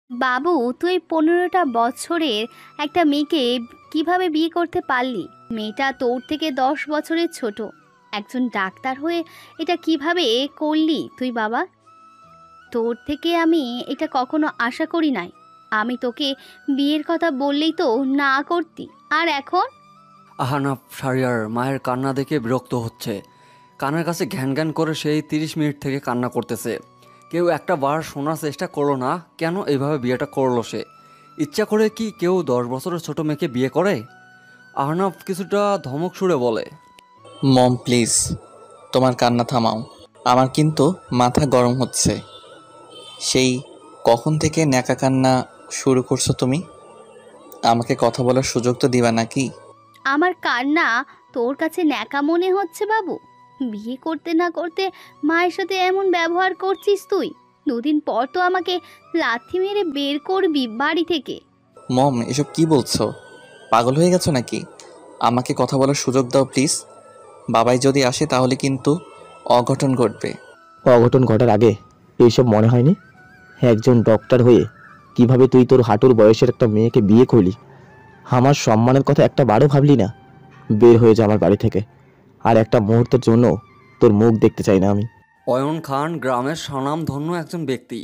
বাবু, তুই 15টা বছরের একটা মেয়েকে কিভাবে বিয়ে করতে পারলি? মেয়েটা তোর থেকে 10 বছরের ছোট। একজন ডাক্তার হয়ে এটা কিভাবে করলি তুই বাবা? তোর থেকে আমি এটা কখনো আশা করি নাই। আমি তোকে বিয়ের কথা বললেই তো না করতি, আর এখন? আহানাফ সারিয়ার মায়ের কান্না দেখে বিরক্ত হচ্ছে। কানের কাছে ঘ্যান ঘ্যান করে সেই 30 মিনিট থেকে কান্না করতেছে। কেউ একটা বার শোনার চেষ্টা করলো না কেন এইভাবে বিয়েটা করলো সে। ইচ্ছা করে কি কেউ 10 বছরের ছোট মেয়েকে বিয়ে করে? আহনাফ কিছুটা ধমক সুরে বলে, মম প্লিজ, তোমার কান্না থামাও। আমার কিন্তু মাথা গরম হচ্ছে। সেই কখন থেকে ন্যাকা কান্না শুরু করছো তুমি? আমাকে কথা বলার সুযোগ তো দিবা নাকি? আমার কান্না তোর কাছে ন্যাকা মনে হচ্ছে বাবু? বিয়ে করতে না করতে মায়ের সাথে এমন ব্যবহার করছিস তুই। দুদিন পর তো আমাকে লাথি মেরে বের করবি বাড়ি থেকে। মম, এসব কি বলছো? পাগল হয়ে গেছো নাকি? আমাকে কথা বলার সুযোগ দাও প্লিজ। বাবাই যদি আসে তাহলে কিন্তু অঘটন ঘটবে। অঘটন ঘটার আগে এইসব মনে হয়নি? একজন ডক্টর হয়ে কিভাবে তুই তোর হাঁটুর বয়সের একটা মেয়েকে বিয়ে করলি? আমার সম্মানের কথা একটা বারও ভাবলি না? বের হয়ে যা আমার বাড়ি থেকে। আর একটা মুহূর্তের জন্য তোর মুখ দেখতে চাই না আমি। অয়ন খান গ্রামের স্বনামধন্য একজন ব্যক্তি।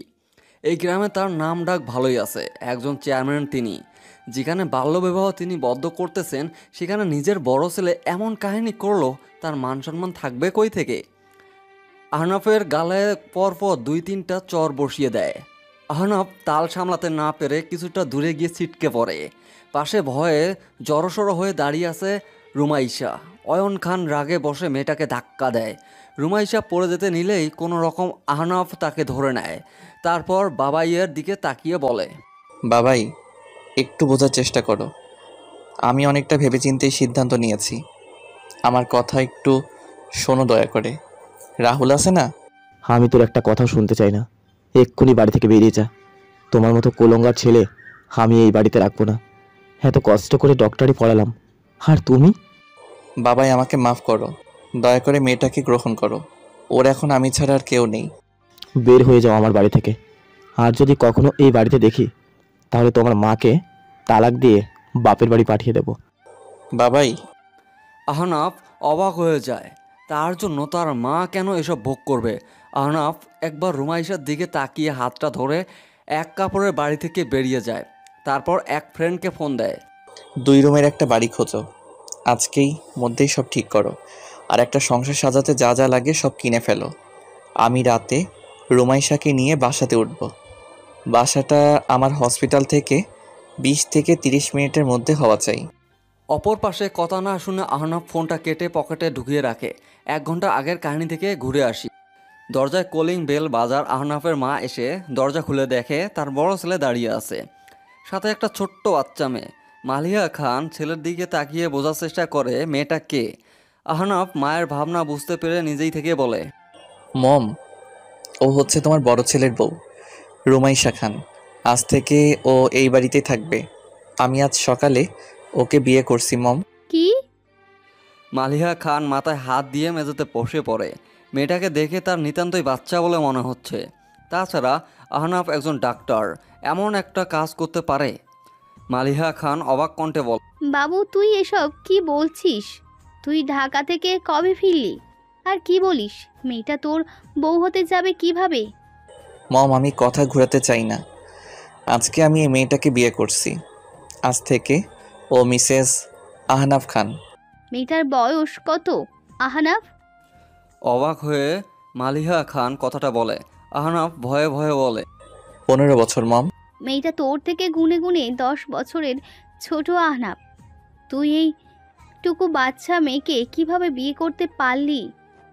এই গ্রামে তার নাম ডাক ভালোই আছে। একজন চেয়ারম্যান তিনি। যেখানে বাল্যবিবাহ তিনি বদ্ধ করতেছেন, সেখানে নিজের বড় ছেলে এমন কাহিনী করলো, তার মান সম্মান থাকবে কই থেকে? আহনাফের গালে পরপর 2-3টা চর বসিয়ে দেয়। আহনাফ তাল সামলাতে না পেরে কিছুটা দূরে গিয়ে ছিটকে পড়ে। পাশে ভয়ে জড়সড় হয়ে দাঁড়িয়ে আছে রুমাইশা। অয়ন খান রাগে বসে মেয়েটাকে ধাক্কা দেয়। রুমাইশা পড়ে যেতে নিলেই কোনো রকম আহনাফ তাকে ধরে নেয়। তারপর বাবাইয়ের দিকে তাকিয়ে বলে, বাবাই, একটু বোঝার চেষ্টা করো। আমি অনেকটা ভেবেচিন্তেই সিদ্ধান্ত নিয়েছি। আমার কথা একটু শোনো দয়া করে। রাহুল আছে না? আমি তোর একটা কথাও শুনতে চাই না। এক্ষুনি বাড়ি থেকে বেরিয়ে যা। তোমার মতো কোলঙ্গার ছেলে আমি এই বাড়িতে রাখবো না। এত কষ্ট করে ডক্টরি পড়ালাম, আর তুমি? বাবাই, আমাকে মাফ করো। দয়া করে মেয়েটাকে গ্রহণ করো। ওর এখন আমি ছাড়া আর কেউ নেই। বের হয়ে যাও আমার বাড়ি থেকে। আর যদি কখনো এই বাড়িতে দেখি, তাহলে তোমার মাকে তালাক দিয়ে বাপের বাড়ি পাঠিয়ে দেব। বাবাই, আহনাফ অবাক হয়ে যায়। তার জন্য তার মা কেন এসব ভোগ করবে? আহনাফ একবার রুমাইশার দিকে তাকিয়ে হাতটা ধরে এক কাপড়ের বাড়ি থেকে বেরিয়ে যায়। তারপর এক ফ্রেন্ডকে ফোন দেয়। 2 রুমের একটা বাড়ি খোঁজো। আজকেই মধ্যেই সব ঠিক করো। আর একটা সংসার সাজাতে যা যা লাগে সব কিনে ফেলো। আমি রাতে রুমাইশাকে নিয়ে বাসাতে উঠব। বাসাটা আমার হসপিটাল থেকে 20 থেকে 30 মিনিটের মধ্যে হওয়া চাই। অপর পাশে কথা না শুনে আহনাফ ফোনটা কেটে পকেটে ঢুকিয়ে রাখে। 1 ঘন্টা আগের কাহিনী থেকে ঘুরে আসি। দরজায় কলিং বেল বাজার। আহনাফের মা এসে দরজা খুলে দেখে তার বড় ছেলে দাঁড়িয়ে আছে, সাথে একটা ছোট্ট বাচ্চা মেয়ে। মালিহা খান ছেলের দিকে তাকিয়ে বোঝার চেষ্টা করে মেয়েটা কে। আহনাফ মায়ের ভাবনা বুঝতে পেরে নিজেই থেকে বলে, মম, ও হচ্ছে তোমার বড় ছেলের বউ, রুমাইশা খান। আজ থেকে ও এই বাড়িতেই থাকবে। আমি আজ সকালে ওকে বিয়ে করছি মম। কি? মালিহা খান মাথায় হাত দিয়ে মেঝেতে বসে পড়ে। মেয়েটাকে দেখে তার নিতান্তই বাচ্চা বলে মনে হচ্ছে। তাছাড়া আহনাফ একজন ডাক্তার, এমন একটা কাজ করতে পারে? মালিহা খান অবাক কণ্ঠে বলে, বাবু, তুই এসব কি বলছিস? তুই ঢাকা থেকে কবে ফিরলি? আর কি বলিস? মেয়েটা তোর বউ হতে যাবে কিভাবে? মম, আমি কথা ঘোরাতে চাই না। আজকে আমি এই মেয়েটাকে বিয়ে করছি। আজ থেকে ও মিসেস আহনাফ খান। মেয়েটার বয়স কত আহনাফ? অবাক হয়ে মালিহা খান কথাটা বলে। আহনাফ ভয়ে ভয়ে বলে, 15 বছর মম। মেয়েটা তোর থেকে গুনে গুনে 10 বছরের ছোট আহনাফ। তুই এইটুকু বাচ্চা মেয়েকে কিভাবে বিয়ে করতে পারলি?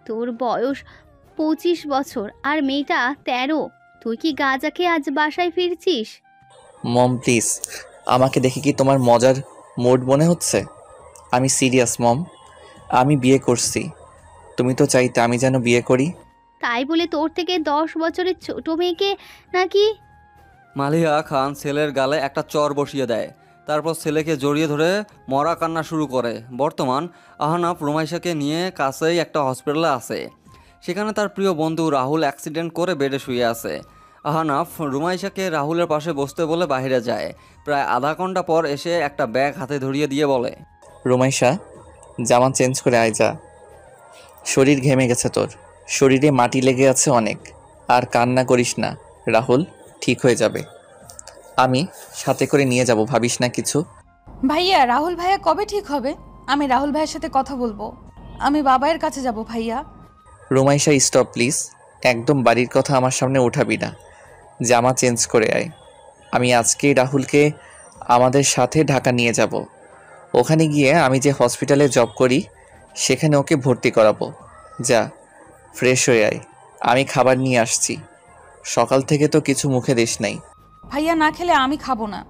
তোর বয়স 25 বছর আর মেয়েটা 13। তুই কি গাঁজা খেয়ে আজ বাসায় ফিরছিস? মম প্লিজ, আমাকে দেখে কি তোমার মজার মুড মনে হচ্ছে? আমি সিরিয়াস মম। আমি বিয়ে করছি। তুমি তো চাইতে আমি যেন বিয়ে করি। তাই বলে তোর থেকে 10 বছরের ছোট মেয়েকে নাকি? মালিহা খান ছেলের গালে একটা চর বসিয়ে দেয়। তারপর ছেলেকে জড়িয়ে ধরে মরা কান্না শুরু করে। বর্তমান আহনাফ রুমাইশাকে নিয়ে কাছেই একটা হসপিটালে আছে। সেখানে তার প্রিয় বন্ধু রাহুল অ্যাক্সিডেন্ট করে বেডে শুয়ে আছে। আহনাফ রুমাইশাকে রাহুলের পাশে বসতে বলে বাইরে যায়। প্রায় আধা ঘন্টা পর এসে একটা ব্যাগ হাতে ধরিয়ে দিয়ে বলে, রুমাইশা, জামা চেঞ্জ করে আয় যা। শরীর ঘেমে গেছে তোর, শরীরে মাটি লেগে আছে অনেক। আর কান্না করিস না রাহুল, ঠিক হয়ে যাবে। আমি সাথে করে নিয়ে যাব, ভাবিস না কিছু। ভাইয়া, রাহুল ভাইয়া কবে ঠিক হবে? আমি রাহুল ভাইয়ের সাথে কথা বলবো। আমি বাবাইয়ের কাছে যাব ভাইয়া। রুমাইশা স্টপ প্লিজ, একদম বাড়ির কথা আমার সামনে উঠাবি না। জামা চেঞ্জ করে আয়। আমি আজকেই রাহুলকে আমাদের সাথে ঢাকা নিয়ে যাব। ওখানে গিয়ে আমি যে হসপিটালে জব করি সেখানে ওকে ভর্তি করাবো। যা, ফ্রেশ হয়ে আয়, আমি খাবার নিয়ে আসছি। সকাল থেকে তো কিছু মুখে দিস নাই। ভাইয়া না খেলে আমি খাবো না।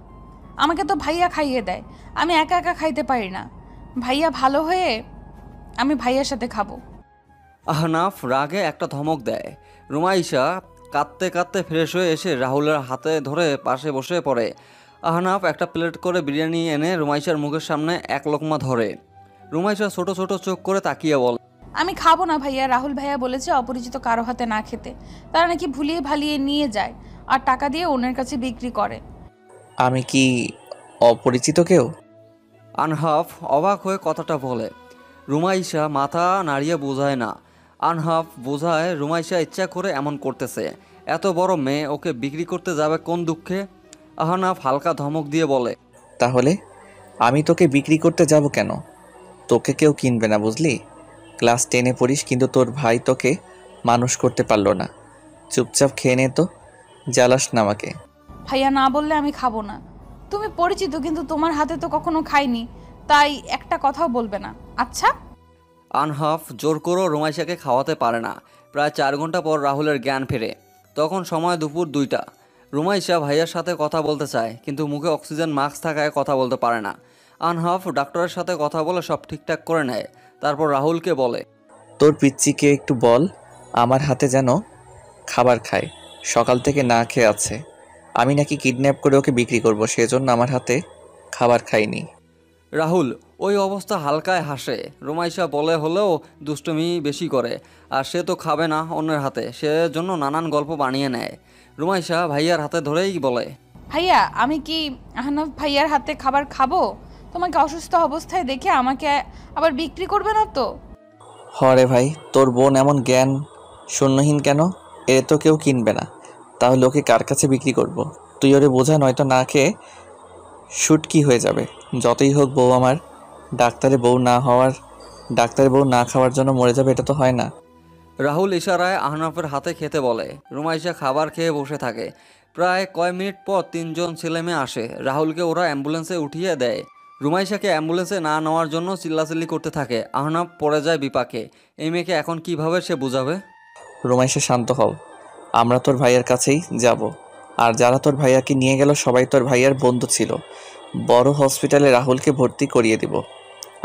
আমাকে তো ভাইয়া খাইয়ে দেয়, আমি একা একা খাইতে পারি না। ভাইয়া ভালো হয়ে আমি ভাইয়ার সাথে খাবো। আহনাফ রাগে একটা ধমক দেয়। রুমাইশা কাঁদতে কাঁদতে ফ্রেশ হয়ে এসে রাহুলের হাতে ধরে পাশে বসে পড়ে। আহনাফ একটা প্লেট করে বিরিয়ানি এনে রুমাইশার মুখের সামনে এক লোকমা ধরে। রুমাইশা ছোট ছোট চোখ করে তাকিয়ে বলে, আমি খাবো না ভাইয়া। রাহুল ভাইয়া বলেছে অপরিচিত কারো হাতে না খেতে। তারা নাকি ভুলিয়ে ভালিয়ে নিয়ে যায় আর টাকা দিয়ে অন্যের কাছে বিক্রি করে। আমি কি অপরিচিত কেউ? আনহাফ অবাক হয়ে কথাটা বলে। রুমাইশা মাথা নাড়িয়ে বোঝায় না। আনহাফ বোঝায় রুমাইশা ইচ্ছা করে এমন করতেছে। এত বড় মেয়ে ওকে বিক্রি করতে যাবে কোন দুঃখে। আহনাফ হালকা ধমক দিয়ে বলে, তাহলে আমি তোকে বিক্রি করতে যাব কেন? তোকে কেউ কিনবে না, বুঝলি? ক্লাস 10-এ পড়িস, কিন্তু তোর ভাই তোকে মানুষ করতে পারলো না। চুপচাপ খেয়ে নে তো, জ্বালাস না আমাকে। ভাইয়া না বললে আমি খাবো না। তুমি পরিচিত, কিন্তু তোমার হাতে তো কখনো খাইনি, তাই একটা কথাও বলবে না, আচ্ছা? আনহাফ জোর করেও রুমাইশাকে খাওয়াতে পারে না। প্রায় 4 ঘন্টা পর রাহুলের জ্ঞান ফেরে। তখন সময় দুপুর 2টা। রুমাইশা ভাইয়ার সাথে কথা বলতে চায়, কিন্তু মুখে অক্সিজেন মাস্ক থাকায় কথা বলতে পারে না। আনহাফ ডাক্তারের সাথে কথা বলে সব ঠিকঠাক করে নেয়। তারপর রাহুলকে বলে, তোর পিচ্চিকে একটু বল আমার হাতে যেন খাবার খায়। সকাল থেকে না খেয়ে আছে। আমি নাকি কিডন্যাপ করে ওকে বিক্রি করব, সেজন্য আমার হাতে খাবার খাইনি। রাহুল ওই অবস্থা হালকায় হাসে। রুমাইশা বলে হলেও দুষ্টুমি বেশি করে, আর সে তো খাবে না অন্যের হাতে, সেজন্য নানান গল্প বানিয়ে নেয়। রুমাইশা ভাইয়ার হাতে ধরেই বলে, ভাইয়া, আমি কি আহনাফ ভাইয়ার হাতে খাবার খাবো? তোমাকে অসুস্থ অবস্থায় দেখে আমাকে আবার বিক্রি করবে না তো? হরে ভাই, তোর বোন এমন জ্ঞান শূন্যহীন কেন? এ তো কেউ কিনবে না, তাহলে ওকে কার কাছে বিক্রি করব? তুই ওরে বোঝা, নয়তো না খেয়ে শুটকি হয়ে যাবে। যতই হোক বউ আমার, ডাক্তারের বউ না খাওয়ার জন্য মরে যাবে, এটা তো হয় না। রাহুল ইশারায় আহনাফের হাতে খেতে বলে। রুমাইশা খাবার খেয়ে বসে থাকে। প্রায় কয় মিনিট পর 3জন ছেলেমেয়ে আসে। রাহুলকে ওরা অ্যাম্বুলেন্সে উঠিয়ে দেয়। রুমাইশাকে অ্যাম্বুলেন্সে না নেওয়ার জন্য চিল্লাচিল্লি করতে থাকে। আহনাফ পড়ে যায় বিপাকে। এই মেয়েকে এখন কিভাবে সে বুঝাবে? রুমাইশা, শান্ত হও। আমরা তোর ভাইয়ের কাছেই যাব। আর যারা তোর ভাইয়াকে নিয়ে গেল সবাই তোর ভাইয়ার বন্ধু ছিল। বড় হসপিটালে রাহুলকে ভর্তি করিয়ে দিব।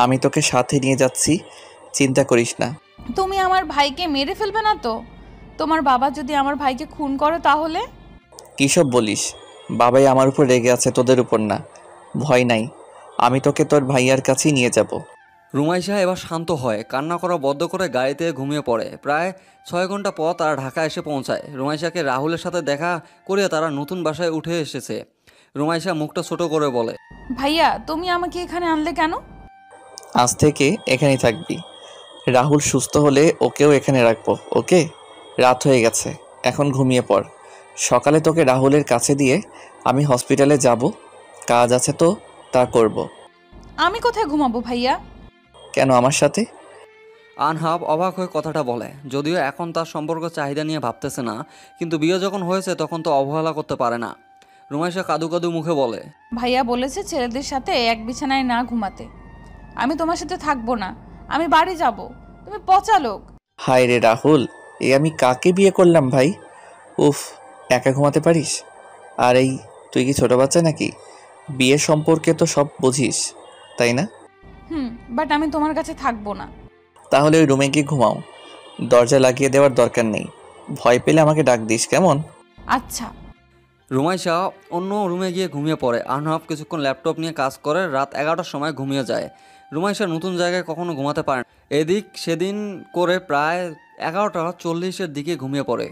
আমি তোকে সাথে নিয়ে যাচ্ছি, চিন্তা করিস না। তুমি আমার ভাইকে মেরে ফেলবে না তো? তোমার বাবা যদি আমার ভাইকে খুন করে তাহলে? কিসব বলিস? বাবাই আমার উপর রেগে আছে, তোদের উপর না। ভয় নাই, আমি তোকে তোর ভাইয়ার কাছেই নিয়ে যাব। রুমাইশা এবার শান্ত হয়। কান্না করা বদ্ধ করে গাড়িতে ঘুমিয়ে পড়ে। প্রায় 6 ঘন্টা পর তারা ঢাকা এসে পৌঁছায়। রুমাইশাকে রাহুলের সাথে দেখা করিয়ে তারা নতুন বাসায় উঠে এসেছে। রুমাইশা মুখটা ছোট করে বলে, ভাইয়া, তুমি আমাকে এখানে আনলে কেন? আজ থেকে এখানেই থাকবি। রাহুল সুস্থ হলে ওকেও এখানে রাখবো, ওকে? রাত হয়ে গেছে, এখন ঘুমিয়ে পড়। সকালে তোকে রাহুলের কাছে দিয়ে আমি হসপিটালে যাব। কাজ আছে তো, তা করব। আমি কোথায় ঘুমাবো ভাইয়া? কেন আমার সাথে? আনহাব অবাক হয়ে কথাটা বলে। যদিও এখন তার সম্পর্ক চাহিদা নিয়ে ভাবতেছে না, কিন্তু বিয়ে যখন হয়েছে তখন তো অবহেলা করতে পারে না। রুমাইশা কাদু কাদু মুখে বলে, ভাইয়া বলেছে ছেলেদের সাথে এক বিছানায় না ঘুমাতে। আমি তোমার সাথে থাকবো না, আমি বাড়ি যাব। তুমি পচা লোক। হায় রে রাহুল, এ আমি কাকে বিয়ে করলাম ভাই? উফ, একা ঘুমাতে পারিস? আর এই, তুই কি ছোট বাচ্চা নাকি? বিয়ে সম্পর্কে তো সব বুঝিস, তাই না? বাট আমি তোমার কাছে থাকবো না। তাহলে ওই রুমে গিয়ে ঘুমাও, দরজা লাগিয়ে দেওয়ার দরকার নেই। ভয় পেলে আমাকে ডাক দিস, কেমন? আচ্ছা। রুমাইশা অন্য রুমে গিয়ে ঘুমিয়ে পড়ে। আনহাব কিছুক্ষণ ল্যাপটপ নিয়ে কাজ করে। রাত 11টার সময় ঘুমিয়ে যায়। রুমাইশা নতুন জায়গায় কখনো ঘুমাতে পারে না। এদিক সেদিন করে প্রায় 11:40-এর দিকে ঘুমিয়ে পড়ে।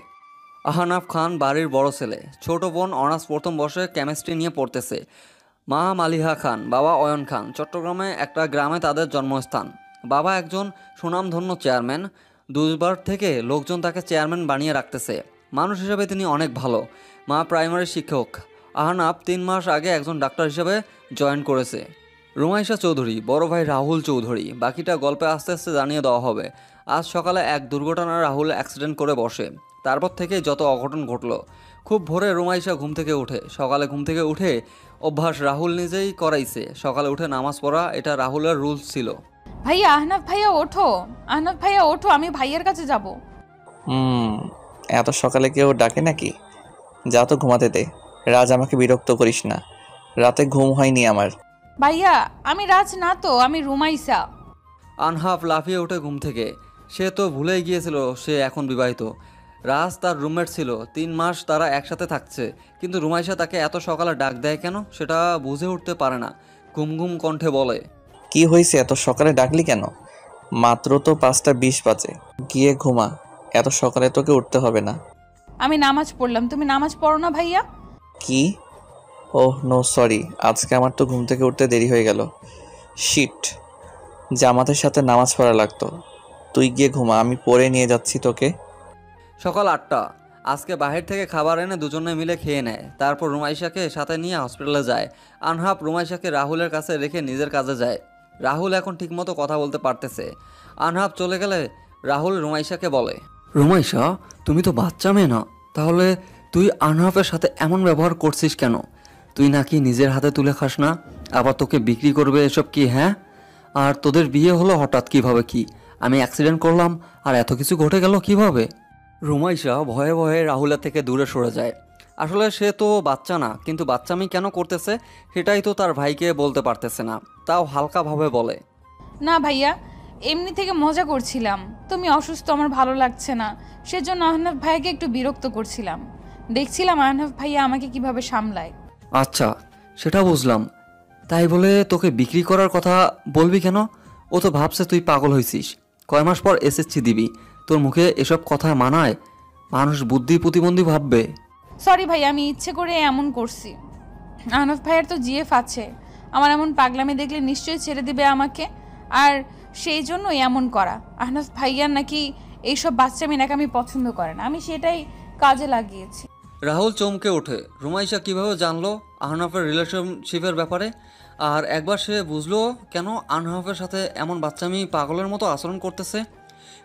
আহনাফ খান বাড়ির বড় ছেলে, ছোট বোন অনার্স প্রথম বর্ষে কেমিস্ট্রি নিয়ে পড়তেছে। মা মালিহা খান, বাবা অয়ন খান। চট্টগ্রামে একটা গ্রামে তাদের জন্মস্থান। বাবা একজন সুনামধন্য চেয়ারম্যান। দুবার থেকে লোকজন তাকে চেয়ারম্যান বানিয়ে রাখতেছে। মানুষ হিসেবে তিনি অনেক ভালো। মা প্রাইমারি শিক্ষক। আহনাফ 3 মাস আগে একজন ডাক্তার হিসেবে জয়েন করেছে। রুমাইশা চৌধুরী, বড় ভাই রাহুল চৌধুরী। বাকিটা গল্পে আস্তে আস্তে জানিয়ে দেওয়া হবে। আজ সকালে এক দুর্ঘটনায় রাহুল অ্যাক্সিডেন্ট করে বসে। তারপর থেকেই যত অঘটন ঘটলো। খুব ভোরে রুমাইশা ঘুম থেকে ওঠে। সকালে ঘুম থেকে উঠে অভ্যাস রাহুল নিজেই করাইছে। সকালে উঠে নামাজ পড়া এটা রাহুলের রুলস ছিল। ভাইয়া, আহনাফ ভাইয়া ওঠো, আহনাফ ভাইয়া ওঠো, আমি ভাইয়ের কাছে যাব। এত সকালে কেউ ডাকে নাকি? যা তো ঘুমাতে দে। রাজ, আমাকে বিরক্ত করিস না। রাতে ঘুম হয়নি আমার। ভাইয়া, আমি রাজ না তো, আমি রুমাইসা। আনহাফ লাফিয়ে ওঠে ঘুম থেকে। সে তো ভুলেই গিয়েছিল সে এখন বিবাহিত। রাজ তার রুমমেট ছিল। 3 মাস তারা একসাথে থাকছে। কিন্তু রুমাইশা তাকে এত সকালে ডাক দেয় কেন সেটা বুঝে উঠতে পারে না। ঘুম ঘুম কণ্ঠে বলে, কি হয়েছে? এত সকালে ডাকলি কেন? মাত্র তো 5:20 বাজে। গিয়ে ঘুমা। এত সকালে তোকে উঠতে হবে না। আমি নামাজ পড়লাম, তুমি নামাজ পড়ো না ভাইয়া? কি? Oh no, sorry. আজকে আমার তো ঘুম থেকে উঠতে দেরি হয়ে গেল। শিট, জামাতের সাথে নামাজ পড়া লাগতো। তুই গিয়ে ঘুমা, আমি পড়ে নিয়ে যাচ্ছি তোকে। সকাল 8টা। আজকে বাহির থেকে খাবার এনে দুজনে মিলে খেয়ে নেয়। তারপর রুমাইশাকে সাথে নিয়ে হসপিটালে যায়। আনহাফ রুমাইশাকে রাহুলের কাছে রেখে নিজের কাজে যায়। রাহুল এখন ঠিকমতো কথা বলতে পারতেছে। আনহাফ চলে গেলে রাহুল রুমাইশাকে বলে, রুমাইশা, তুমি তো বাচ্চা মেয়ে না, তাহলে তুই আনহাফের সাথে এমন ব্যবহার করছিস কেন? তুই নাকি নিজের হাতে তুলে খাস না, আবার তোকে বিক্রি করবে এসব কি? হ্যাঁ, আর তোদের বিয়ে হলো হঠাৎ কিভাবে? কি আমি অ্যাক্সিডেন্ট করলাম আর এত কিছু ঘটে গেল কিভাবে? রুমাইশা ভয়ে ভয়ে রাহুলের থেকে দূরে সরে যায়। আসলে সে তো বাচ্চা না, কিন্তু বাচ্চামি কেন করতেছে সেটাই তো তার ভাইকে বলতে পারতেছে না। তাও হালকাভাবে বলে, না ভাইয়া, এমনি থেকে মজা করছিলাম। তুমি অসুস্থ, আমার ভালো লাগছে না, সেজন্য আহনাফ ভাইয়াকে একটু বিরক্ত করছিলাম। দেখছিলাম আহনাফ ভাইয়া আমাকে কিভাবে সামলায়। আচ্ছা সেটা বুঝলাম। তাই বলে তোকে বিক্রি করার কথা বলবি কেন? ও তো ভাবছে তুই পাগল হয়েছিস। কয় মাস পর এসএসসি দিবি, তোর মুখে এসব কথা মানায়? মানুষ বুদ্ধি প্রতিবন্ধী ভাববে। সরি ভাইয়া, আমি ইচ্ছে করে এমন করছি। আহনাফ ভাইয়ার তো জিএফ আছে, আমার এমন পাগলামি দেখলে নিশ্চয়ই ছেড়ে দিবে আমাকে। আর সেই জন্যই এমন করা। আহনাফ ভাইয়ার নাকি এইসব বাচ্চামি নাকি পছন্দ করে না, আমি সেটাই কাজে লাগিয়েছি। রাহুল চমকে ওঠে। রুমাইশা কিভাবে জানলো আহনাফের রিলেশনশিপের ব্যাপারে? আর একবার সে বুঝলো কেন আহনাফের সাথে এমন বাচ্চামি পাগলের মতো আচরণ করতেছে।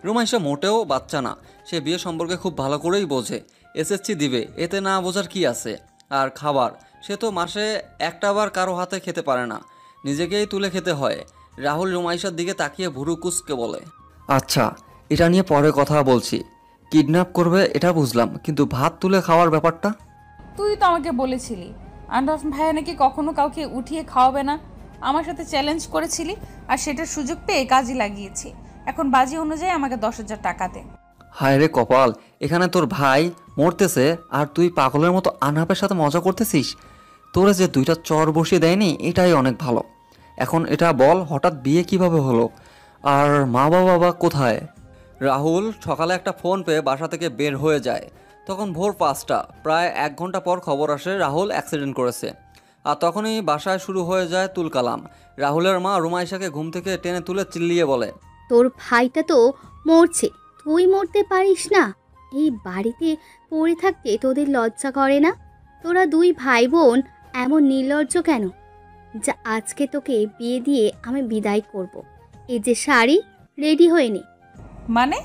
রুমাইশা মোটেও বাচ্চা না। সে বিয়ে সম্পর্কে খুব ভালো করেই বোঝে। এসএসসি দিবে, এতে না বোঝার কি আছে? আর খাবার, সে তো মাসে একটাবার কারো হাতে খেতে পারে না, নিজেকেই তুলে খেতে হয়। রাহুল রুমাইশার দিকে তাকিয়ে ভুরু কুঁচকে বলে, আচ্ছা এটা নিয়ে পরে কথা বলছি। কিডন্যাপ করবে এটা বুঝলাম, কিন্তু ভাত তুলে খাওয়ার ব্যাপারটা? তুই তো আমাকে বলেছিলি আহনাফ ভাইয়া নাকি কখনো কাউকে উঠিয়ে খাওয়াবে না। আমার সাথে চ্যালেঞ্জ করেছিলি, আর সেটার সুযোগ পেয়ে কাজে লাগিয়েছি। এখন বাজি অনুযায়ী আমাকে 10,000 টাকা দে। হায় রে কপাল, এখানে তোর ভাই মরতেছে আর তুই পাগলের মতো আনহাপের সাথে মজা করতেছিস। তোরে যে 2টা চর বসিয়ে দেয়নি এটাই অনেক ভালো। এখন এটা বল, হঠাৎ বিয়ে কিভাবে হলো? আর মা বাবা কোথায়? রাহুল সকালে একটা ফোন পেয়ে বাসা থেকে বের হয়ে যায়। তখন ভোর 5টা। প্রায় 1 ঘন্টা পর খবর আসে রাহুল অ্যাক্সিডেন্ট করেছে। আর তখনই বাসায় শুরু হয়ে যায় তুলকালাম। রাহুলের মা রুমাইশাকে ঘুম থেকে টেনে তুলে চিল্লিয়ে বলে, তোর ভাইটা তো মরছে, তুই মরতে পারিস না? এই বাড়িতে পড়ে থাকতে তোদের লজ্জা করে না? তোরা 2 ভাই বোন এমন নির্লজ্জ কেন? যা, আজকে তোকে বিয়ে দিয়ে আমি বিদায় করব। এই যে শাড়ি, রেডি হয়ে নে। মানে?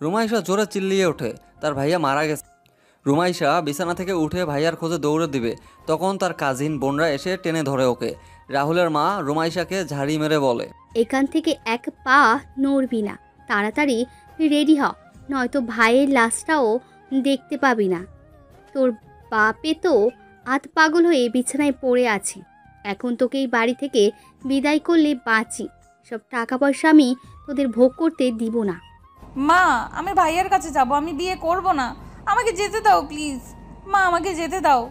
রুমাইশা জোরে চিল্লিয়ে ওঠে, তার ভাইয়া মারা গেছে। রুমাইশা বিছানা থেকে উঠে ভাইয়ার খোঁজে দৌড়ে দিবে, তখন তার কাজিন বোনরা এসে টেনে ধরে ওকে। রাহুলের মা রুমাইশাকে ঝাড়ি মেরে বলে, এখান থেকে 1 পা নড়বি না, তাড়াতাড়ি রেডি হ, নয়তো ভাইয়ের লাশটাও দেখতে পাবি না। তোর বাপে তো আধ পাগল হয়ে বিছানায় পড়ে আছে। এখন তোকে এই বাড়ি থেকে বিদায় করলে বাঁচি, সব টাকা পয়সা আমি তোদের ভোগ করতে দিব না। মা, আমি ভাইয়ার কাছে যাব, আমি বিয়ে করব না। আমাকে যেতে দাও প্লিজ। মা, আমাকে যেতে দাও।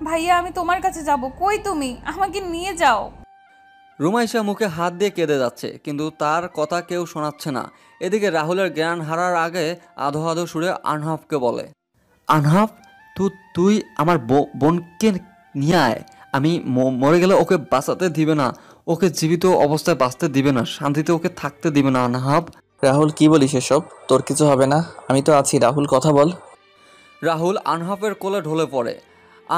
ভাইয়া, আমি তোমার কাছে যাব। কই তুমি? আমাকে নিয়ে যাও। রুমাইশা মুখে হাত দিয়ে কেঁদে যাচ্ছে, কিন্তু তার কথা কেউ শোনাচ্ছে না। এদিকে রাহুলের জ্ঞান হারার আগে আধো আধো সুরে আনহাফকে বলে, আনহাফ, তুই আমার বোনকে নিয়ে আয়। আমি মরে গেলে ওকে বাঁচাতে দিবে না, ওকে জীবিত অবস্থায় বাঁচতে দিবে না, শান্তিতে ওকে থাকতে দিবে না। আনহাফ। রাহুল কি বলিস এসব? তোর কিছু হবে না, আমি তো আছি। রাহুল কথা বল। রাহুল আনহাফের কোলে ঢলে পড়ে।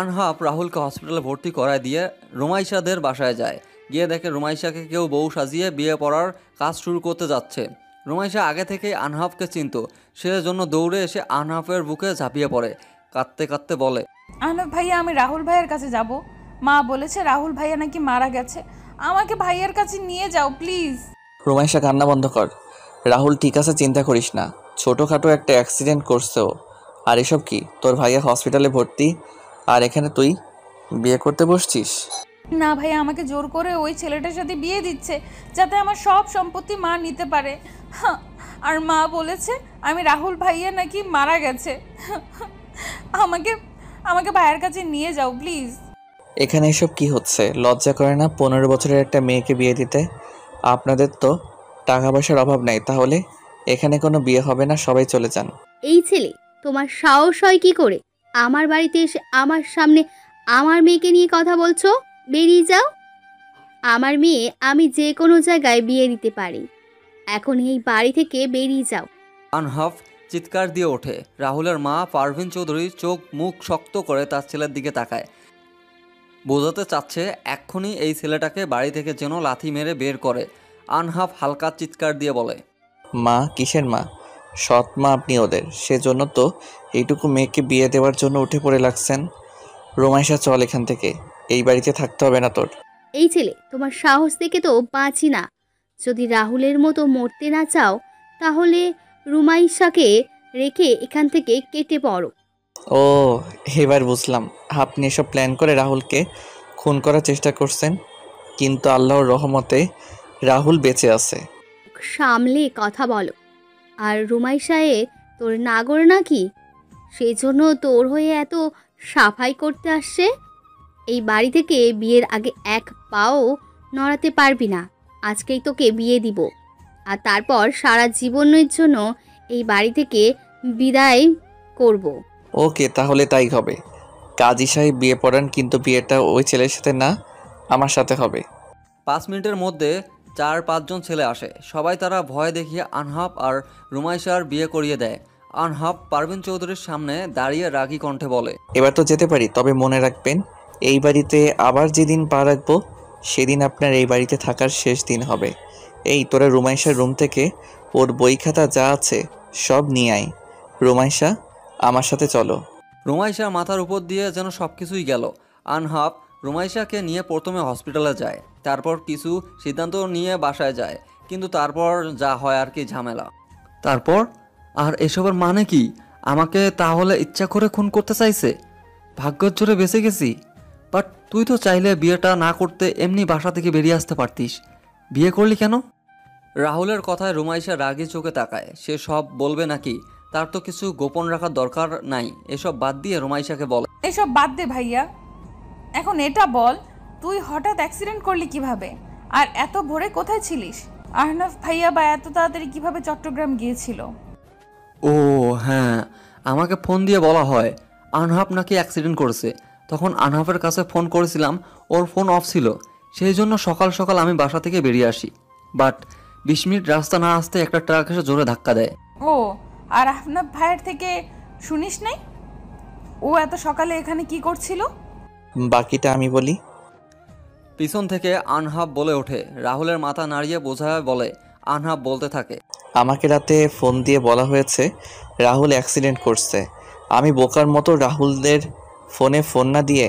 আনহাফ রাহুলকে হসপিটালে ভর্তি করায় দিয়ে রুমাইশাদের বাসায় যায়। গিয়ে দেখে রুমাইশাকে কেউ বউ সাজিয়ে বিয়ে পড়ার কাজ শুরু করতে যাচ্ছে। রুমাইশা আগে থেকেই আনহাফকে চিনত, সেজন্য দৌড়ে এসে আনহাফের বুকে ঝাঁপিয়ে পড়ে, কাঁদতে কাঁদতে বলে, আহনাফ ভাইয়া, আমি রাহুল ভাইয়ের কাছে যাব। মা বলেছে রাহুল ভাইয়া নাকি মারা গেছে, আমাকে ভাইয়ার কাছে নিয়ে যাও প্লিজ। রুমাইশা, কান্না বন্ধ কর। রাহুল ঠিক আছে, চিন্তা করিস না। ছোটোখাটো একটা অ্যাক্সিডেন্ট করছে ও। আর এসব কি? তোর ভাইয়া হসপিটালে ভর্তি, আর এখানে তুই বিয়ে করতে বসছিস? না ভাইয়া, আমাকে জোর করে ওই ছেলেটার সাথে বিয়ে দিচ্ছে যাতে আমার সব সম্পত্তি মা নিতে পারে। আর মা বলেছে আমি রাহুল ভাইয়া নাকি মারা গেছে। আমাকে আমাকে ভাইয়ের কাছে নিয়ে যাও প্লিজ। এখানে এসব কি হচ্ছে? লজ্জা করে না 15 বছরের একটা মেয়েকে বিয়ে দিতে? আপনাদের তো টাকা পয়সার অভাব নাই, তাহলে এখানে কোনো বিয়ে হবে না, সবাই চলে যান। এই ছেলে, তোমার সাহস হয় কি করে আমার বাড়িতে এসে আমার সামনে আমার মেয়েকে নিয়ে কথা বলছো? বেরিয়ে যাও। আমার মেয়ে আমি যে কোনো জায়গায় বিয়ে দিতে পারি। এখন এই বাড়ি থেকে বেরিয়ে যাও। আনহাফ চিৎকার দিয়ে ওঠে। রাহুলের মা পারভিন চৌধুরী চোখ মুখ শক্ত করে তার ছেলের দিকে তাকায়, বোঝাতে চাচ্ছে এক্ষুনি এই ছেলেটাকে বাড়ি থেকে যেন লাথি মেরে বের করে। আনহাফ হালকা চিৎকার দিয়ে বলে, মা? কিসের মা? সৎ মা আপনি ওদের, সেজন্য তো এইটুকু মেয়েকে বিয়ে দেওয়ার জন্য উঠে পড়ে লাগছেন। রোমাইশা, চল এখান থেকে, এই বাড়িতে থাকতে হবে না তোর। এই ছেলে, তোমার সাহস দেখে তো বাঁচি না। যদি রাহুলের মতো মরতে না চাও তাহলে রুমাইশাকে রেখে এখান থেকে কেটে পড়ো। ও, এবার বুঝলাম। আপনি এসব প্ল্যান করে রাহুলকে খুন করার চেষ্টা করছেন, কিন্তু আল্লাহর রহমতে রাহুল বেঁচে আছে। সামলে কথা বলো। আর রুমাইশায়ে তোর নাগর নাকি? সেই জন্য তোর হয়ে এত সাফাই করতে আসছে। এই বাড়ি থেকে বিয়ের আগে এক পাও নড়াতে পারবি না। আজকেই তোকে বিয়ে দিব, আর তারপর সারা জীবনের জন্য এই বাড়ি থেকে বিদায় করব। ওকে, তাহলে তাই হবে। কাজী সাহেব বিয়ে পড়ান, কিন্তু বিয়েটা ওই ছেলের সাথে না, আমার সাথে হবে। 5 মিনিটের মধ্যে 4-5 জন ছেলে আসে। সবাই তারা ভয় দেখিয়ে আনহাফ আর রুমাইশার বিয়ে করিয়ে দেয়। আনহাফ পারভিন চৌধুরীর সামনে দাঁড়িয়ে রাগী কণ্ঠে বলে, এবার তো যেতে পারি, তবে মনে রাখবেন এই বাড়িতে আবার যেদিন পা রাখবো সেদিন আপনার এই বাড়িতে থাকার শেষ দিন হবে। এই তোরা রুমাইশার রুম থেকে ওর বই খাতা যা আছে সব নিয়ে আয়। রুমাইশা, আমার সাথে চলো। রুমাইশা মাথার উপর দিয়ে যেন সব কিছুই গেল। আনহাফ রুমাইশাকে নিয়ে প্রথমে হসপিটালে যায়, তারপর কিছু সিদ্ধান্ত নিয়ে বাসায় যায়। কিন্তু তারপর যা হয় আর কি ঝামেলা। তারপর আর এসবের মানে কি? আমাকে তাহলে ইচ্ছা করে খুন করতে চাইছে? ভাগ্যের জোরে বেঁচে গেছি। বাট তুই তো চাইলে বিয়েটা না করতে এমনি বাসা থেকে বেরিয়ে আসতে পারতিস, বিয়ে করলি কেন? রাহুলের কথায় রুমাইশা রাগী চোখে তাকায়। সে সব বলবে নাকি? তার তো কিছু গোপন রাখার দরকার নাই। এসব বাদ দিয়ে রুমাইশাকে বলে, এসব বাদ দে ভাইয়া, এখন এটা বল তুই হঠাৎ অ্যাক্সিডেন্ট করলি কিভাবে? আর এত ভোরে কোথায় ছিলিস? আহনাফ ভাইয়া বা এত তাড়াতাড়ি কিভাবে চট্টগ্রাম গিয়েছিল? ও হ্যাঁ, আমাকে ফোন দিয়ে বলা হয় আনহাফ নাকি অ্যাক্সিডেন্ট করেছে। তখন আনহাফের কাছে ফোন করেছিলাম, ওর ফোন অফ ছিল। সেই জন্য সকাল সকাল আমি বাসা থেকে বেরিয়ে আসি। বাট 20 মিনিট রাস্তা না আসতে একটা ট্রাক এসে জোরে ধাক্কা দেয়। ও, আর আহনাফ ভাইয়ের থেকে শুনিস নাই ও এত সকালে এখানে কি করছিল? বাকিটা আমি বলি। পিছন থেকে আনহাফ বলে ওঠে। রাহুলের মাথা নাড়িয়ে বোঝায় বলে। আনহাফ বলতে থাকে, আমাকে রাতে ফোন দিয়ে বলা হয়েছে রাহুল অ্যাক্সিডেন্ট করছে। আমি বোকার মতো রাহুলদের ফোনে ফোন না দিয়ে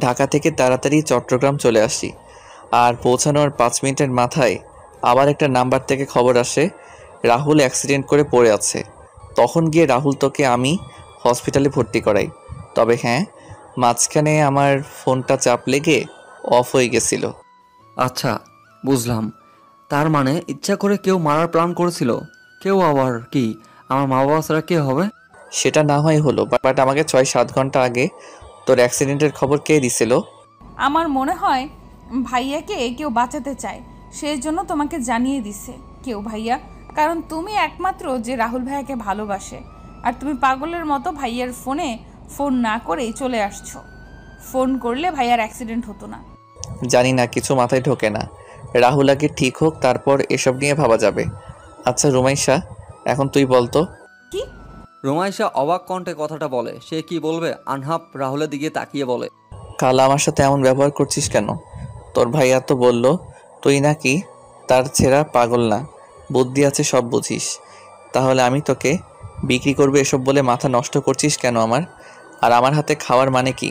ঢাকা থেকে তাড়াতাড়ি চট্টগ্রাম চলে আসি। আর পৌঁছানোর 5 মিনিটের মাথায় আবার একটা নাম্বার থেকে খবর আসে রাহুল অ্যাক্সিডেন্ট করে পড়ে আছে। তখন গিয়ে রাহুল তোকে আমি হসপিটালে ভর্তি করাই। তবে হ্যাঁ, মাঝখানে আমার ফোনটা চাপ লেগে অফ হয়ে গেছিল। আচ্ছা বুঝলাম। তার মানে ইচ্ছা করে কেউ মারার প্ল্যান করেছিল। কেউ আবার কি? আমার মা বাবা ছাড়া কে হবে? সেটা না হয় হলো, বাট আমাকে 6-7 ঘন্টা আগে তোর অ্যাক্সিডেন্টের খবর কে দিছিল? আমার মনে হয় ভাইয়াকে কেউ বাঁচাতে চায়, সেই জন্য তোমাকে জানিয়ে দিছে কেউ ভাইয়া, কারণ তুমি একমাত্র যে রাহুল ভাইয়াকে ভালোবাসে। আর তুমি পাগলের মতো ভাইয়ার ফোনে ফোন না করেই চলে আসছো। ফোন করলে ভাইয়ার অ্যাক্সিডেন্ট হতো না। জানি না, কিছু মাথায় ঢোকে না। রাহুল আগে ঠিক হোক, তারপর এসব নিয়ে ভাবা যাবে। আচ্ছা রুমাইশা, এখন তুই বলতো। কি? রুমাইশা অবাক কণ্ঠে কথাটা বলে। সে কি বলবে? আনহাব রাহুলের দিকে তাকিয়ে বলে, কাল আমার সাথে এমন ব্যবহার করছিস কেন? তোর ভাইয়া তো বলল তুই নাকি তার ছেঁড়া পাগল না, বুদ্ধি আছে, সব বুঝিস। তাহলে আমি তোকে বিক্রি করবে এসব বলে মাথা নষ্ট করছিস কেন আমার? আর আমার হাতে খাওয়ার মানে কি?